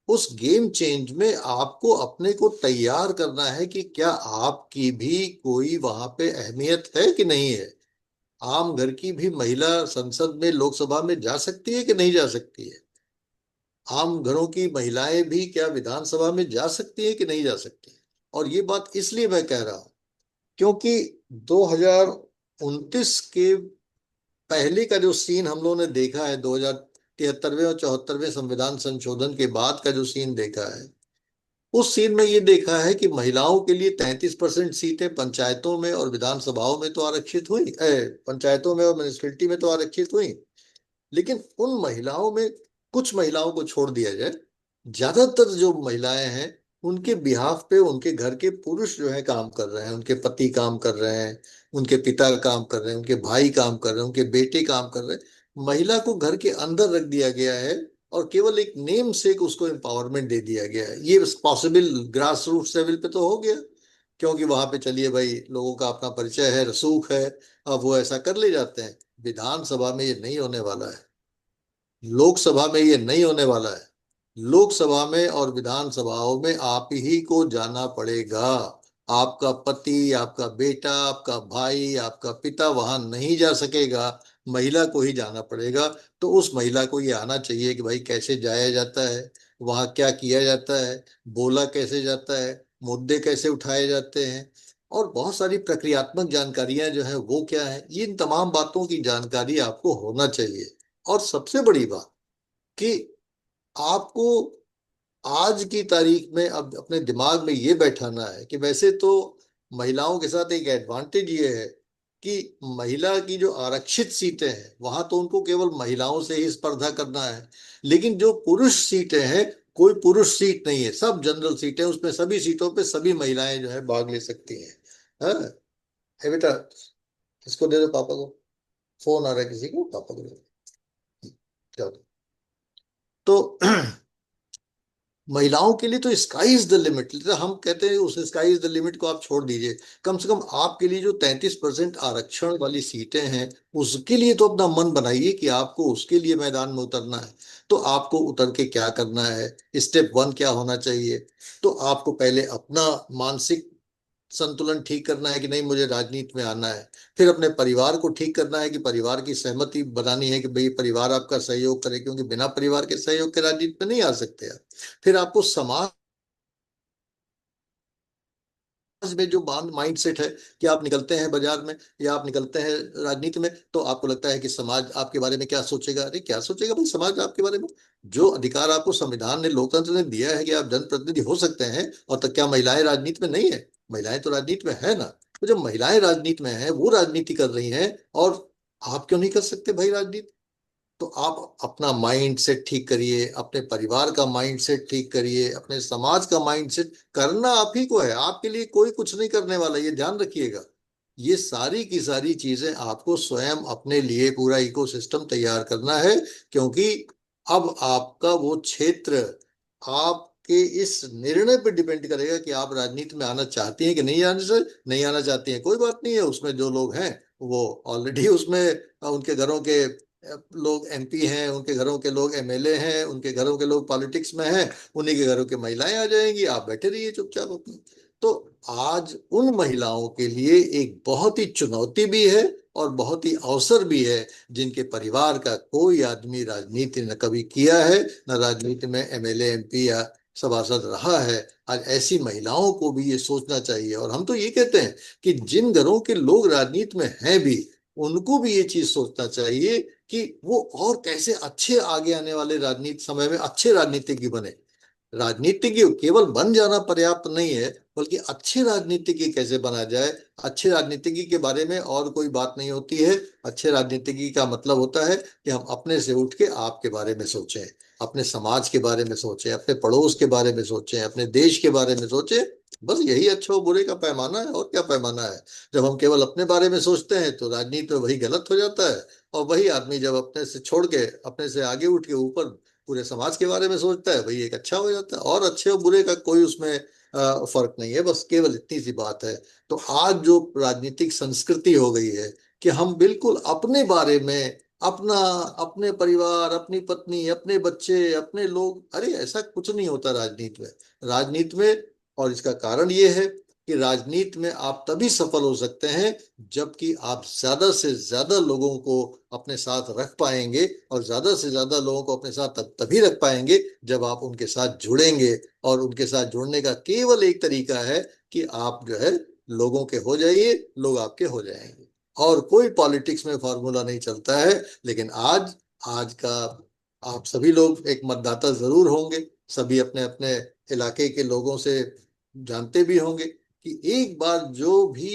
उस गेम चेंज में आपको अपने को तैयार करना है कि क्या आपकी भी कोई वहां पे अहमियत है कि नहीं है। आम घर की भी महिला संसद में, लोकसभा में जा सकती है कि नहीं जा सकती है। आम घरों की महिलाएं भी क्या विधानसभा में जा सकती है कि नहीं जा सकती। और ये बात इसलिए मैं कह रहा हूं क्योंकि 2029 के पहले का जो सीन हम लोगों ने देखा है, 2073वें और 74वें संविधान संशोधन के बाद का जो सीन देखा है, उस सीन में ये देखा है कि महिलाओं के लिए 33% सीटें पंचायतों में और विधानसभाओं में तो आरक्षित हुई, पंचायतों में और म्यूनिसिपैलिटी में तो आरक्षित हुई, लेकिन उन महिलाओं में कुछ महिलाओं को छोड़ दिया जाए, ज्यादातर जो महिलाएं हैं उनके बिहाफ पे उनके घर के पुरुष जो है काम कर रहे हैं, उनके पति काम कर रहे हैं, उनके पिता काम कर रहे हैं, उनके भाई काम कर रहे हैं, उनके बेटे काम कर रहे हैं। महिला को घर के अंदर रख दिया गया है और केवल एक नेम से उसको एम्पावरमेंट दे दिया गया है। ये पॉसिबल ग्रास रूट लेवल पे तो हो गया, क्योंकि वहां पे चलिए भाई लोगों का अपना परिचय है, रसूख है, अब वो ऐसा कर ले जाते हैं। विधानसभा में ये नहीं होने वाला है, लोकसभा में ये नहीं होने वाला है। लोकसभा में और विधानसभाओं में आप ही को जाना पड़ेगा। आपका पति, आपका बेटा, आपका भाई, आपका पिता वहां नहीं जा सकेगा, महिला को ही जाना पड़ेगा। तो उस महिला को ये आना चाहिए कि भाई कैसे जाया जाता है, वहां क्या किया जाता है, बोला कैसे जाता है, मुद्दे कैसे उठाए जाते हैं, और बहुत सारी प्रक्रियात्मक जानकारियां जो है वो क्या है। ये इन तमाम बातों की जानकारी आपको होना चाहिए। और सबसे बड़ी बात कि आपको आज की तारीख में अब अपने दिमाग में ये बैठाना है कि वैसे तो महिलाओं के साथ एक एडवांटेज ये है कि महिला की जो आरक्षित सीटें हैं वहां तो उनको केवल महिलाओं से ही स्पर्धा करना है, लेकिन जो पुरुष सीटें हैं, कोई पुरुष सीट नहीं है, सब जनरल सीटें, उसमें सभी सीटों पे सभी महिलाएं जो है भाग ले सकती हैं। हाँ, है बेटा, इसको दे दो पापा को, फोन आ रहा है किसी को, पापा को दे दो। जाओ। तो महिलाओं के लिए तो स्काई इज द लिमिट, हम कहते हैं उस स्काई इज द लिमिट को आप छोड़ दीजिए। कम से कम आपके लिए जो 33% आरक्षण वाली सीटें हैं उसके लिए तो अपना मन बनाइए कि आपको उसके लिए मैदान में उतरना है। तो आपको उतर के क्या करना है, स्टेप 1 क्या होना चाहिए। तो आपको पहले अपना मानसिक संतुलन ठीक करना है कि नहीं मुझे राजनीति में आना है। फिर अपने परिवार को ठीक करना है कि परिवार की सहमति बनानी है कि भाई परिवार आपका सहयोग करे, क्योंकि बिना परिवार के सहयोग के राजनीति में नहीं आ सकते आप। फिर आपको समाज में जो माइंड सेट है कि आप निकलते हैं बाजार में या आप निकलते हैं राजनीति में, तो आपको लगता है कि समाज आपके बारे में क्या सोचेगा। अरे क्या सोचेगा भाई समाज आपके बारे में। जो अधिकार आपको संविधान ने, लोकतंत्र ने दिया है कि आप जनप्रतिनिधि हो सकते हैं, और तक क्या महिलाएं राजनीति में नहीं है? महिलाएं तो राजनीति में है ना। तो जब महिलाएं राजनीति में है, वो राजनीति कर रही हैं, और आप क्यों नहीं कर सकते भाई राजनीति? तो आप अपना माइंड सेट ठीक करिए, अपने परिवार का माइंड सेट ठीक करिए, अपने समाज का माइंड सेट करना आप ही को है, आपके लिए कोई कुछ नहीं करने वाला, ये ध्यान रखिएगा। ये सारी की सारी चीजें आपको स्वयं अपने लिए पूरा इकोसिस्टम तैयार करना है, क्योंकि अब आपका वो क्षेत्र आपके इस निर्णय पर डिपेंड करेगा कि आप राजनीति में आना चाहती हैं कि नहीं आने से नहीं आना चाहती हैं। कोई बात नहीं है, उसमें जो लोग हैं वो ऑलरेडी उसमें उनके घरों के लोग एमपी हैं, उनके घरों के लोग एमएलए हैं, उनके घरों के लोग पॉलिटिक्स में हैं, उन्हीं के घरों की महिलाएं आ जाएंगी, आप बैठे रहिए चुपचाप अपने। तो आज उन महिलाओं के लिए एक बहुत ही चुनौती भी है और बहुत ही अवसर भी है, जिनके परिवार का कोई आदमी राजनीति न कभी किया है, न राजनीति में एमएलए एमपी या सभासद रहा है। आज ऐसी महिलाओं को भी ये सोचना चाहिए। और हम तो ये कहते हैं कि जिन घरों के लोग राजनीति में हैं भी, उनको भी ये चीज सोचना चाहिए कि वो और कैसे अच्छे आगे आने वाले राजनीति समय में अच्छे राजनीतिज्ञ बने। राजनीतिज्ञ केवल बन जाना पर्याप्त नहीं है, बल्कि अच्छे राजनीतिज्ञ कैसे बना जाए। अच्छे राजनीतिज्ञ के बारे में और कोई बात नहीं होती है। अच्छे राजनीतिज्ञ का मतलब होता है कि हम अपने से उठ के आपके बारे में सोचें, अपने समाज के बारे में सोचें, अपने पड़ोस के बारे में सोचें, अपने देश के बारे में सोचें। बस यही अच्छा और बुरे का पैमाना है, और क्या पैमाना है। जब हम केवल अपने बारे में सोचते हैं तो राजनीति में वही गलत हो जाता है, और वही आदमी जब अपने से छोड़ के अपने से आगे उठ के ऊपर पूरे समाज के बारे में सोचता है, वही एक अच्छा हो जाता है। और अच्छे और बुरे का कोई उसमें फर्क नहीं है, बस केवल इतनी सी बात है। तो आज जो राजनीतिक संस्कृति हो गई है कि हम बिल्कुल अपने बारे में, अपना, अपने परिवार, अपनी पत्नी, अपने बच्चे, अपने लोग, अरे ऐसा कुछ नहीं होता राजनीति में। राजनीति में, और इसका कारण ये है कि राजनीति में आप तभी सफल हो सकते हैं जबकि आप ज्यादा से ज्यादा लोगों को अपने साथ रख पाएंगे, और ज्यादा से ज्यादा लोगों को अपने साथ तभी रख पाएंगे जब आप उनके साथ जुड़ेंगे। और उनके साथ जुड़ने का केवल एक तरीका है कि आप जो है लोगों के हो जाइए, लोग आपके हो जाएंगे। और कोई पॉलिटिक्स में फॉर्मूला नहीं चलता है। लेकिन आज आज का आप सभी लोग एक मतदाता जरूर होंगे, सभी अपने अपने इलाके के लोगों से जानते भी होंगे कि एक बार जो भी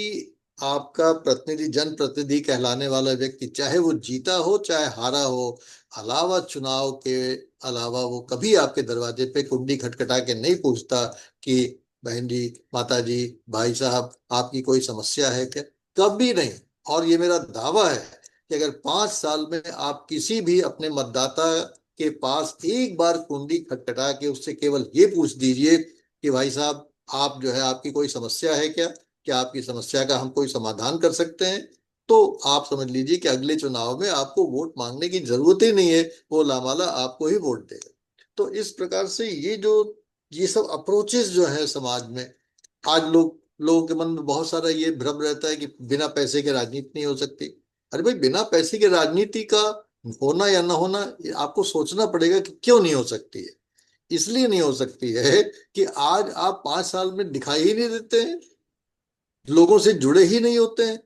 आपका प्रतिनिधि, जनप्रतिनिधि कहलाने वाला व्यक्ति, चाहे वो जीता हो चाहे हारा हो, अलावा चुनाव के अलावा वो कभी आपके दरवाजे पे कुंडी खटखटा के नहीं पूछता कि बहन जी, माता जी, भाई साहब, आपकी कोई समस्या है क्या। कभी नहीं। और ये मेरा दावा है कि अगर 5 साल में आप किसी भी अपने मतदाता के पास एक बार कुंडी खटखटा के उससे केवल ये पूछ दीजिए कि भाई साहब, आप जो है, आपकी कोई समस्या है क्या आपकी समस्या का हम कोई समाधान कर सकते हैं, तो आप समझ लीजिए कि अगले चुनाव में आपको वोट मांगने की जरूरत ही नहीं है, वो लामाला आपको ही वोट देगा। तो इस प्रकार से ये सब अप्रोचेस जो है समाज में, आज लोगों के मन में बहुत सारा ये भ्रम रहता है कि बिना पैसे के राजनीति नहीं हो सकती। अरे भाई, बिना पैसे के राजनीति का होना या ना होना, ये आपको सोचना पड़ेगा कि क्यों नहीं हो सकती है। इसलिए नहीं हो सकती है कि आज आप 5 साल में दिखाई ही नहीं देते हैं, लोगों से जुड़े ही नहीं होते हैं।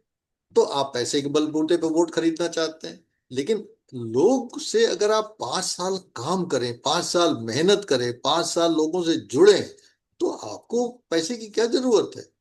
तो आप पैसे के बलबूते पे वोट खरीदना चाहते हैं। लेकिन लोग से अगर आप 5 साल काम करें, 5 साल मेहनत करें, 5 साल लोगों से जुड़े, तो आपको पैसे की क्या जरूरत है।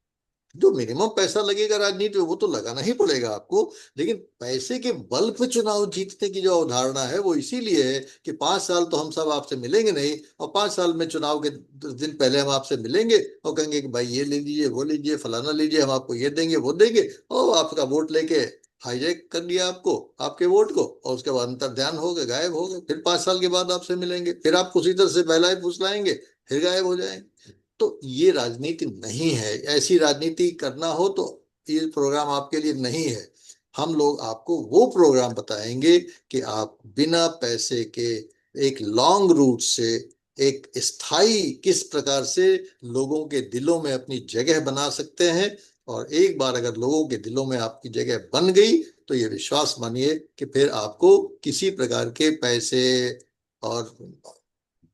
जो मिनिमम पैसा लगेगा राजनीति में वो तो लगाना ही पड़ेगा आपको। लेकिन पैसे के बल पे चुनाव जीतने की जो अवधारणा है वो इसीलिए है कि 5 साल तो हम सब आपसे मिलेंगे नहीं, और 5 साल में चुनाव के 10 दिन पहले हम आपसे मिलेंगे और कहेंगे कि भाई ये ले लीजिए, वो लीजिए, फलाना लीजिए, हम आपको ये देंगे, वो देंगे, और आपका वोट लेके हाईजैक कर लिया आपको, आपके वोट को, और उसके बाद अंतर ध्यान हो गए, गायब हो गए। फिर 5 साल के बाद आपसे मिलेंगे, फिर आप उसी तरह से बहलाए फुसलाएंगे, फिर गायब हो जाएंगे। तो ये राजनीति नहीं है। ऐसी राजनीति करना हो तो ये प्रोग्राम आपके लिए नहीं है। हम लोग आपको वो प्रोग्राम बताएंगे कि आप बिना पैसे के एक लॉन्ग रूट से एक स्थायी किस प्रकार से लोगों के दिलों में अपनी जगह बना सकते हैं। और एक बार अगर लोगों के दिलों में आपकी जगह बन गई तो ये विश्वास मानिए कि फिर आपको किसी प्रकार के पैसे और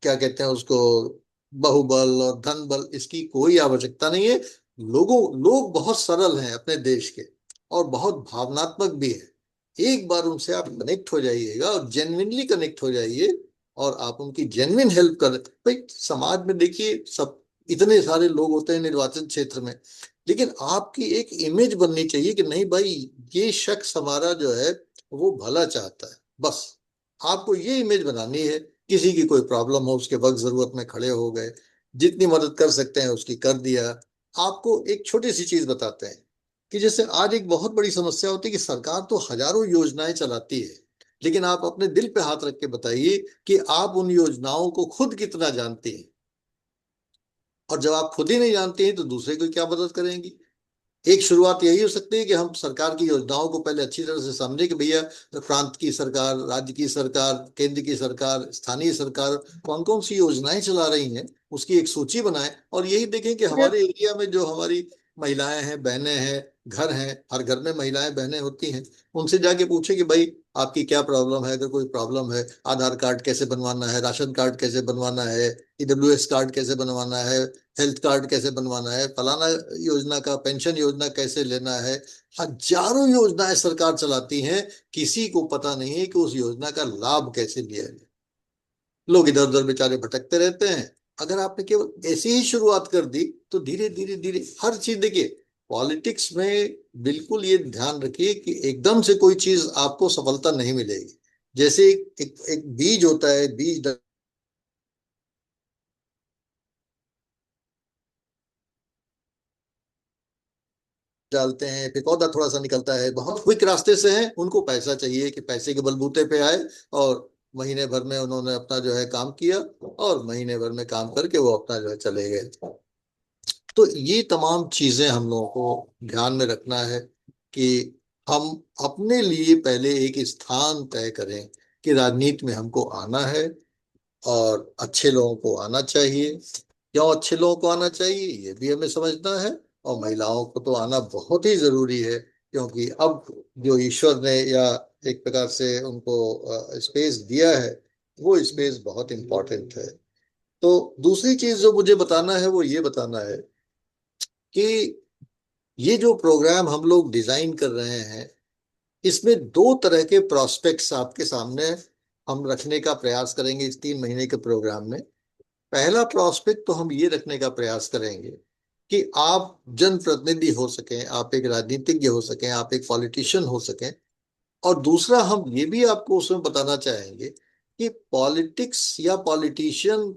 क्या कहते हैं उसको, बाहुबल और धन बल, इसकी कोई आवश्यकता नहीं है। लोग बहुत सरल हैं अपने देश के, और बहुत भावनात्मक भी है। एक बार उनसे आप कनेक्ट हो जाइएगा और जेन्युइनली कनेक्ट हो जाइए, और आप उनकी जेन्युइन हेल्प कर। भाई समाज में देखिए, सब इतने सारे लोग होते हैं निर्वाचन क्षेत्र में, लेकिन आपकी एक इमेज बननी चाहिए कि नहीं भाई, ये शख्स हमारा जो है वो भला चाहता है। बस आपको ये इमेज बनानी है। किसी की कोई प्रॉब्लम हो, उसके वक्त जरूरत में खड़े हो गए, जितनी मदद कर सकते हैं उसकी कर दिया। आपको एक छोटी सी चीज बताते हैं, कि जैसे आज एक बहुत बड़ी समस्या होती है कि सरकार तो हजारों योजनाएं चलाती है, लेकिन आप अपने दिल पे हाथ रख के बताइए कि आप उन योजनाओं को खुद कितना जानते हैं। और जब आप खुद ही नहीं जानते हैं तो दूसरे को क्या मदद करेंगी। एक शुरुआत यही हो सकती है कि हम सरकार की योजनाओं को पहले अच्छी तरह से समझें कि भैया प्रांत की सरकार, राज्य की सरकार, केंद्र की सरकार, स्थानीय सरकार कौन कौन सी योजनाएं चला रही हैं, उसकी एक सूची बनाएं। और यही देखें कि हमारे एरिया में जो हमारी महिलाएं हैं, बहनें हैं, घर हैं, हर घर में महिलाएं बहनें होती हैं, उनसे जाके पूछे कि भाई आपकी क्या प्रॉब्लम है। अगर कोई प्रॉब्लम है, आधार कार्ड कैसे बनवाना है, राशन कार्ड कैसे बनवाना है, ईडब्ल्यूएस कार्ड कैसे बनवाना है, हेल्थ कार्ड कैसे बनवाना है, फलाना योजना का पेंशन योजना कैसे लेना है। हजारों योजनाएं सरकार चलाती हैं, किसी को पता नहीं है कि उस योजना का लाभ कैसे लिया जाए। लोग इधर उधर बेचारे भटकते रहते हैं। अगर आपने केवल ऐसी ही शुरुआत कर दी तो धीरे धीरे धीरे हर चीज, देखिए पॉलिटिक्स में बिल्कुल ये ध्यान रखिए कि एकदम से कोई चीज आपको सफलता नहीं मिलेगी। जैसे एक बीज होता है, बीज डालते हैं, फिर पौधा थोड़ा सा निकलता है, बहुत क्विक रास्ते से है, उनको पैसा चाहिए कि पैसे के बलबूते पे आए और महीने भर में उन्होंने अपना जो है काम किया और महीने भर में काम करके वो अपना जो है चले गए। तो ये तमाम चीजें हम लोगों को ध्यान में रखना है कि हम अपने लिए पहले एक स्थान तय करें कि राजनीति में हमको आना है और अच्छे लोगों को आना चाहिए। क्यों अच्छे लोगों को आना चाहिए ये भी हमें समझना है। और महिलाओं को तो आना बहुत ही जरूरी है, क्योंकि अब जो ईश्वर ने या एक प्रकार से उनको स्पेस दिया है, वो स्पेस बहुत इंपॉर्टेंट है। तो दूसरी चीज जो मुझे बताना है वो ये बताना है कि ये जो प्रोग्राम हम लोग डिजाइन कर रहे हैं, इसमें दो तरह के प्रोस्पेक्ट्स आपके सामने हम रखने का प्रयास करेंगे इस 3 महीने के प्रोग्राम में। पहला प्रोस्पेक्ट तो हम ये रखने का प्रयास करेंगे कि आप जनप्रतिनिधि हो सकें, आप एक राजनीतिज्ञ हो सकें, आप एक पॉलिटिशियन हो सकें। और दूसरा हम ये भी आपको उसमें बताना चाहेंगे कि पॉलिटिक्स या पॉलिटिशियन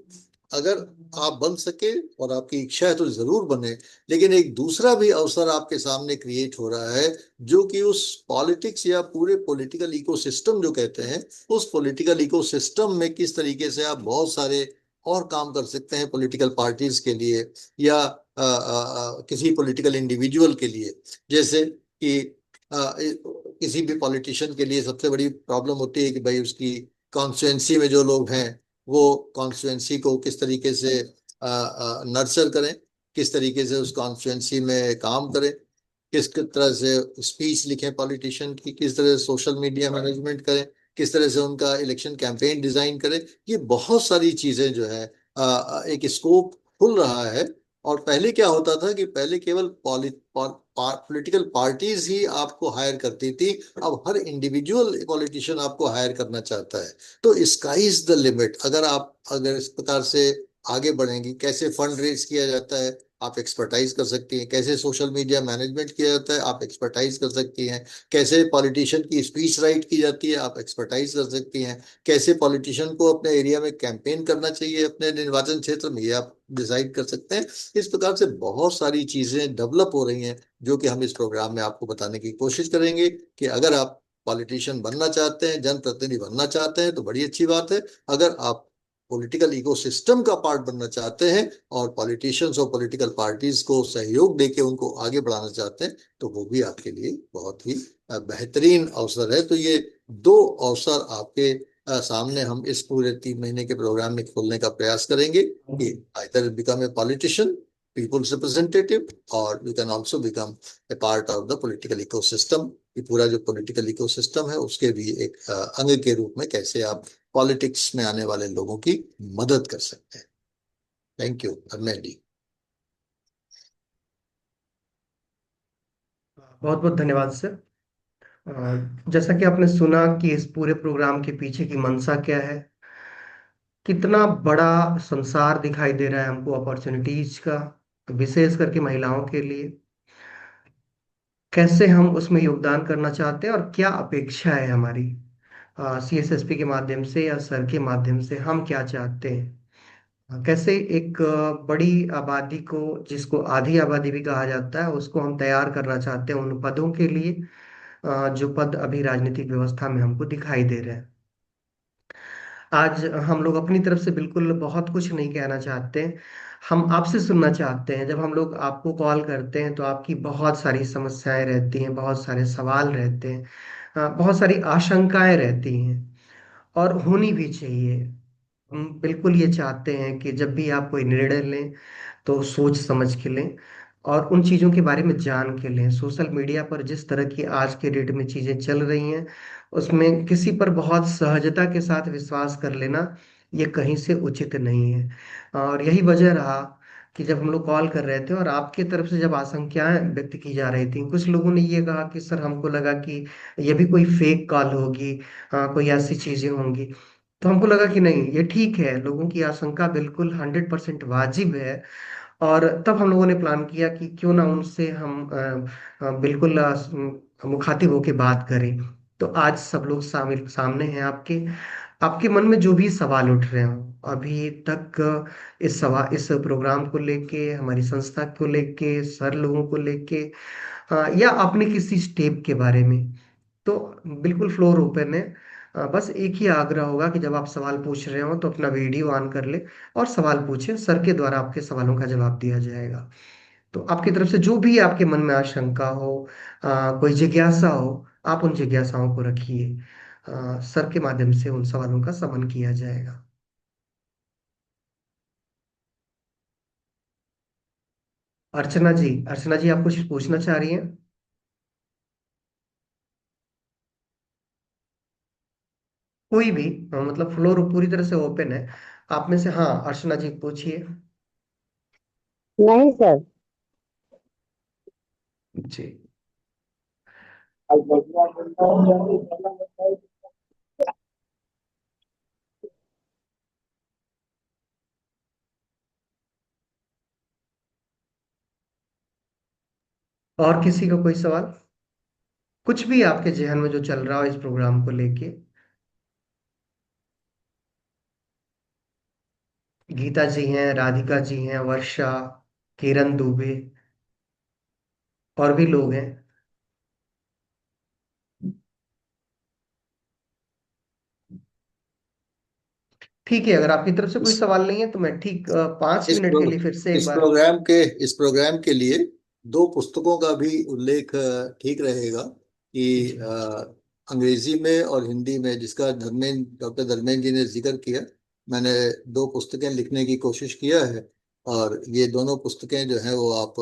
अगर आप बन सके और आपकी इच्छा है तो जरूर बने, लेकिन एक दूसरा भी अवसर आपके सामने क्रिएट हो रहा है, जो कि उस पॉलिटिक्स या पूरे पॉलिटिकल इकोसिस्टम जो कहते हैं, उस पॉलिटिकल इकोसिस्टम में किस तरीके से आप बहुत सारे और काम कर सकते हैं पॉलिटिकल पार्टीज के लिए या किसी पॉलिटिकल इंडिविजुअल के लिए। जैसे कि किसी भी पॉलिटिशियन के लिए सबसे बड़ी प्रॉब्लम होती है कि भाई उसकी कॉन्स्टिट्युएंसी में जो लोग हैं वो कॉन्स्टिट्युएंसी को किस तरीके से नर्चर करें, किस तरीके से उस कॉन्स्टिट्युएंसी में काम करें, किस तरह से स्पीच लिखें पॉलिटिशियन की, किस तरह से सोशल मीडिया मैनेजमेंट करें, किस तरह से उनका इलेक्शन कैंपेन डिजाइन करें। ये बहुत सारी चीजें जो है एक स्कोप खुल रहा है। और पहले क्या होता था कि पहले केवल पॉलिटिकल पार्टीज ही आपको हायर करती थी, अब हर इंडिविजुअल पॉलिटिशियन आपको हायर करना चाहता है। तो स्काई इज द लिमिट। अगर इस प्रकार से आगे बढ़ेंगी, कैसे फंड रेज किया जाता है आप एक्सपर्टाइज कर सकती हैं, कैसे सोशल मीडिया मैनेजमेंट किया जाता है आप एक्सपर्टाइज कर सकती हैं, कैसे पॉलिटिशियन की स्पीच राइट की जाती है आप एक्सपर्टाइज कर सकती हैं, कैसे पॉलिटिशियन को अपने एरिया में कैंपेन करना चाहिए अपने निर्वाचन क्षेत्र में, ये आप डिसाइड कर सकते हैं। इस प्रकार से बहुत सारी चीजें डेवलप हो रही हैं, जो कि हम इस प्रोग्राम में आपको बताने की कोशिश करेंगे कि अगर आप पॉलिटिशियन बनना चाहते हैं, जनप्रतिनिधि बनना चाहते हैं तो बड़ी अच्छी बात है। अगर आप पॉलिटिकल इकोसिस्टम का पार्ट बनना चाहते हैं और पॉलिटिशियंस और पॉलिटिकल पार्टीज को सहयोग देके उनको आगे बढ़ाना चाहते हैं तो वो भी आपके लिए बहुत ही बेहतरीन अवसर है। तो ये दो अवसर आपके सामने हम इस पूरे 3 महीने के प्रोग्राम में खोलने का प्रयास करेंगे कि either become a politician, people's representative, और you can also become a part of the political ecosystem. ये पूरा जो पॉलिटिकल इकोसिस्टम है उसके भी एक अंग के रूप में कैसे आप पॉलिटिक्स में आने वाले लोगों की मदद कर सकते हैं। Thank you Arvind ji. बहुत बहुत धन्यवाद सर। जैसा कि आपने सुना कि इस पूरे प्रोग्राम के पीछे की मंशा क्या है, कितना बड़ा संसार दिखाई दे रहा है हमको अपॉर्चुनिटीज का, विशेष करके महिलाओं के लिए, कैसे हम उसमें योगदान करना चाहते हैं और क्या अपेक्षा है हमारी CSSP के माध्यम से या सर के माध्यम से, हम क्या चाहते हैं। कैसे एक बड़ी आबादी को, जिसको आधी आबादी भी कहा जाता है, उसको हम तैयार करना चाहते हैं उन पदों के लिए जो पद अभी राजनीतिक व्यवस्था में हमको दिखाई दे रहे हैं। आज हम लोग अपनी तरफ से बिल्कुल बहुत कुछ नहीं कहना चाहते। हम आपसे सुनना चाहते हैं। जब हम लोग आपको कॉल करते हैं तो आपकी बहुत सारी समस्याएं रहती हैं, बहुत सारे सवाल रहते हैं, बहुत सारी आशंकाएं रहती हैं, और होनी भी चाहिए। हम बिल्कुल ये चाहते हैं कि जब भी आप कोई निर्णय लें तो सोच समझ के लें और उन चीज़ों के बारे में जान के लें। सोशल मीडिया पर जिस तरह की आज के डेट में चीज़ें चल रही हैं, उसमें किसी पर बहुत सहजता के साथ विश्वास कर लेना ये कहीं से उचित नहीं है। और यही वजह रहा कि जब हम लोग कॉल कर रहे थे और आपके तरफ से जब आशंकाएं व्यक्त की जा रही थी, कुछ लोगों ने ये कहा कि सर हमको लगा कि ये भी कोई फेक कॉल होगी, कोई ऐसी चीजें होंगी। तो हमको लगा कि नहीं, ये ठीक है, लोगों की आशंका बिल्कुल 100% वाजिब है। और तब हम लोगों ने प्लान किया कि क्यों ना उनसे हम बिल्कुल मुखातिब होके बात करें। तो आज सब लोग शामिल सामने हैं आपके। आपके मन में जो भी सवाल उठ रहे हो अभी तक, इस प्रोग्राम को लेके, हमारी संस्था को लेके, सर लोगों को लेके, या अपने किसी स्टेप के बारे में, तो बिल्कुल फ्लोर ओपन है। बस एक ही आग्रह होगा कि जब आप सवाल पूछ रहे हो तो अपना वीडियो ऑन कर ले और सवाल पूछें। सर के द्वारा आपके सवालों का जवाब दिया जाएगा। तो आपकी तरफ से जो भी आपके मन में आशंका हो, कोई जिज्ञासा हो, आप उन जिज्ञासाओं को रखिए। सर के माध्यम से उन सवालों का समन किया जाएगा। अर्चना जी आप कुछ पूछना चाह रही हैं? कोई भी, मतलब फ्लोर पूरी तरह से ओपन है। आप में से, हाँ, अर्चना जी पूछिए। नहीं सर। जी। और किसी का कोई सवाल, कुछ भी आपके जहन में जो चल रहा हो इस प्रोग्राम को लेके? गीता जी हैं, राधिका जी हैं, वर्षा, किरण दुबे, और भी लोग हैं। ठीक है, अगर आपकी तरफ से कोई इस सवाल नहीं है तो मैं ठीक 5 मिनट के प्रो, लिए फिर से एक इस बार। प्रोग्राम के इस प्रोग्राम के लिए दो पुस्तकों का भी उल्लेख ठीक रहेगा कि जी। अंग्रेजी में और हिंदी में, जिसका डॉक्टर धर्मेंद्र जी ने जिक्र किया। मैंने दो पुस्तकें लिखने की कोशिश किया है, और ये दोनों पुस्तकें जो हैं वो आप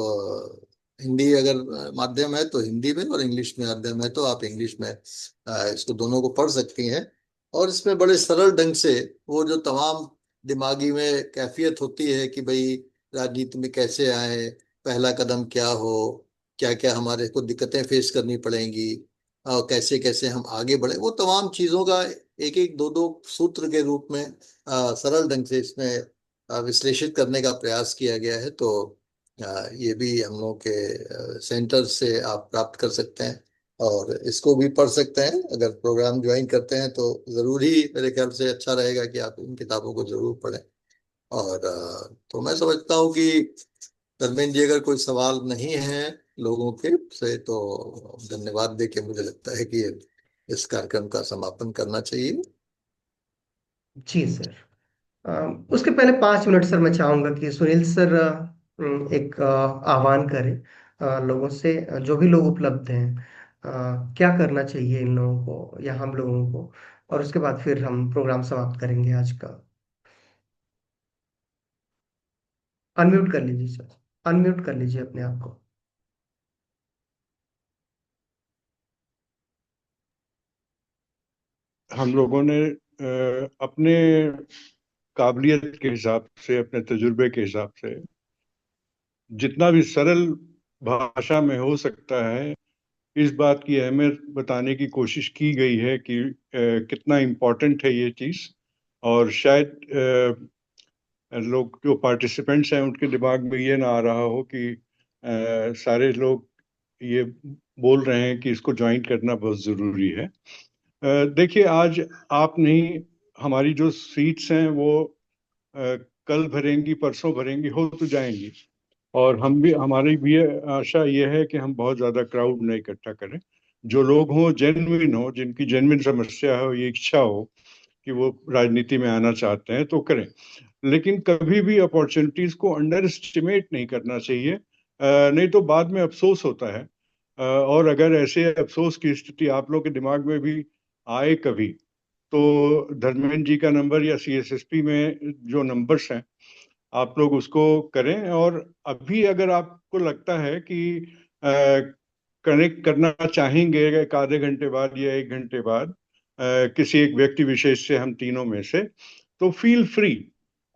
हिंदी अगर माध्यम है तो हिंदी में, और इंग्लिश में माध्यम है तो आप इंग्लिश में इसको दोनों को पढ़ सकती हैं। और इसमें बड़े सरल ढंग से वो जो तमाम दिमागी में कैफियत होती है कि भाई राजनीति में कैसे आए, पहला कदम क्या हो, क्या क्या हमारे को दिक्कतें फेस करनी पड़ेंगी, और कैसे कैसे हम आगे बढ़े, वो तमाम चीजों का एक एक दो दो सूत्र के रूप में सरल ढंग से इसमें विश्लेषित करने का प्रयास किया गया है। तो ये भी हम लोग के सेंटर से आप प्राप्त कर सकते हैं, और इसको भी पढ़ सकते हैं। अगर प्रोग्राम ज्वाइन करते हैं तो जरूर ही मेरे ख्याल से अच्छा रहेगा कि आप इन किताबों को जरूर पढ़ें। और तो मैं समझता हूँ कि धर्मेंद्र जी, अगर कोई सवाल नहीं है लोगों के से, तो धन्यवाद दे के मुझे लगता है कि इस कार्यक्रम का समापन करना चाहिए। जी सर। उसके पहले 5 मिनट सर मैं चाहूंगा कि सुनील सर एक आह्वान करें लोगों से, जो भी लोग उपलब्ध हैं, क्या करना चाहिए इन लोगों को या हम लोगों को, और उसके बाद फिर हम प्रोग्राम समाप्त करेंगे आज का। अनम्यूट कर लीजिए सर, अनम्यूट कर लीजिए अपने आप को। हम लोगों ने अपने काबिलियत के हिसाब से, अपने तजुर्बे के हिसाब से, जितना भी सरल भाषा में हो सकता है, इस बात की अहमियत बताने की कोशिश की गई है कि कितना इम्पोर्टेंट है ये चीज़। और शायद लोग जो पार्टिसिपेंट्स हैं उनके दिमाग में ये ना आ रहा हो कि सारे लोग ये बोल रहे हैं कि इसको ज्वाइन करना बहुत ज़रूरी है। देखिए, आज आप नहीं, हमारी जो सीट्स हैं वो कल भरेंगी, परसों भरेंगी, हो तो जाएंगी। और हम भी, हमारी भी आशा ये है कि हम बहुत ज्यादा क्राउड नहीं इकट्ठा करें। जो लोग हों, जेन्युइन हो, जिनकी जेन्युइन समस्या हो, ये इच्छा हो कि वो राजनीति में आना चाहते हैं, तो करें। लेकिन कभी भी अपॉर्चुनिटीज को अंडर एस्टिमेट नहीं करना चाहिए, नहीं तो बाद में अफसोस होता है। और अगर ऐसे अफसोस की स्थिति आप लोग के दिमाग में भी आए कभी, तो धर्मेंद्र जी का नंबर या CSSP में जो नंबर्स हैं, आप लोग उसको करें। और अभी अगर आपको लगता है कि कनेक्ट करना चाहेंगे एक आधे घंटे बाद या 1 घंटे बाद किसी एक व्यक्ति विशेष से, हम तीनों में से, तो फील फ्री,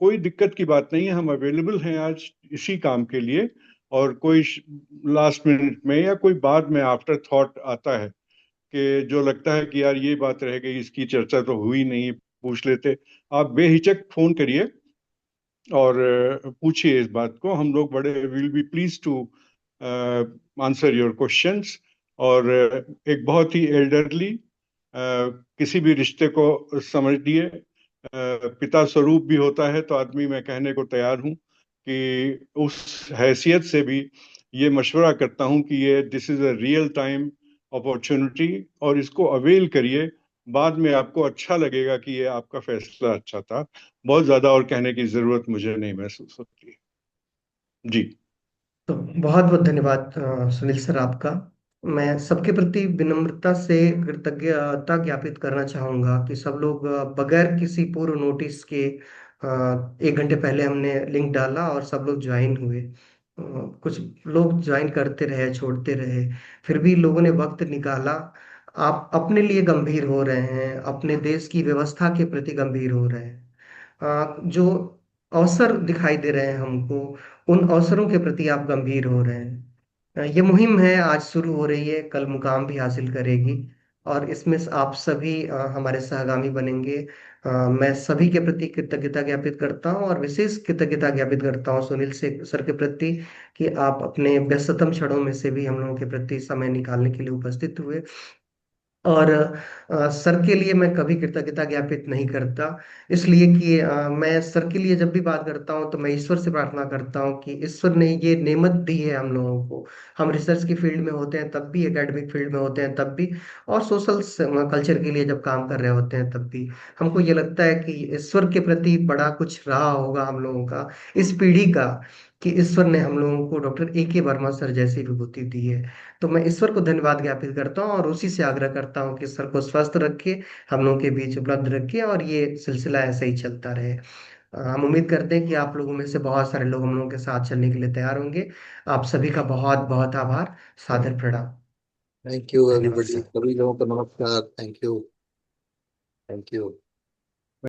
कोई दिक्कत की बात नहीं है। हम अवेलेबल हैं आज इसी काम के लिए। और कोई लास्ट मिनट में या कोई बाद में आफ्टर थॉट आता है कि जो लगता है कि यार ये बात रह गई, इसकी चर्चा तो हुई नहीं, पूछ लेते, आप बेहिचक फोन करिए और पूछिए इस बात को। हम लोग बड़े will be please to answer your questions. और एक बहुत ही एल्डरली, किसी भी रिश्ते को समझिए पिता स्वरूप भी होता है, तो आदमी, मैं कहने को तैयार हूं कि उस हैसियत से भी ये मशवरा करता हूं कि ये this is a real time opportunity, और इसको अवेल करिए। बाद में आपको अच्छा लगेगा कि ये आपका फैसला अच्छा था। बहुत ज्यादा और कहने की जरूरत मुझे नहीं महसूस होती है। जी। तो बहुत बहुत धन्यवाद सुनील सर आपका। मैं सबके प्रति विनम्रता से कृतज्ञता ज्ञापित करना चाहूंगा कि सब लोग बगैर किसी पूर्व नोटिस के 1 घंटे पहले हमने लिंक डाला और सब लोग ज्वाइन हुए। कुछ लोग ज्वाइन करते रहे, छोड़ते रहे, फिर भी लोगों ने वक्त निकाला। आप अपने लिए गंभीर हो रहे हैं, अपने देश की व्यवस्था के प्रति गंभीर हो रहे हैं। जो अवसर दिखाई दे रहे हैं हमको, उन अवसरों के प्रति आप गंभीर हो रहे हैं। ये मुहिम है, आज शुरू हो रही है, कल मुकाम भी हासिल करेगी, और इसमें से आप सभी हमारे सहगामी बनेंगे। मैं सभी के प्रति कृतज्ञता ज्ञापित करता हूँ, और विशेष कृतज्ञता ज्ञापित करता हूँ सुनील से सर के प्रति कि आप अपने व्यस्ततम क्षणों में से भी हम लोगों के प्रति समय निकालने के लिए उपस्थित हुए। और सर के लिए मैं कभी कृतज्ञता ज्ञापित नहीं करता, इसलिए कि मैं सर के लिए जब भी बात करता हूँ तो मैं ईश्वर से प्रार्थना करता हूँ कि ईश्वर ने ये नेमत दी है हम लोगों को। हम रिसर्च की फील्ड में होते हैं तब भी, एकेडमिक फील्ड में होते हैं तब भी, और सोशल कल्चर के लिए जब काम कर रहे होते हैं तब भी, हमको ये लगता है कि ईश्वर के प्रति बड़ा कुछ रहा होगा हम लोगों का, इस पीढ़ी का, कि ईश्वर ने हम लोगों को डॉक्टर A.K. वर्मा सर जैसी विभूति दी है। तो मैं ईश्वर को धन्यवाद ज्ञापित करता हूँ, और उसी से आग्रह करता हूँ कि सर को स्वस्थ रखिए, हम लोगों के बीच उपलब्ध रखिए, और ये सिलसिला ऐसे ही चलता रहे। हम उम्मीद करते हैं कि आप लोगों में से बहुत सारे लोग हम लोगों के साथ चलने के लिए तैयार होंगे। आप सभी का बहुत बहुत आभार, सादर प्रणाम। थैंक यू धन्यवाद एवरीबॉडी, सर। सभी लोगों को नमस्कार। Thank you. Thank you.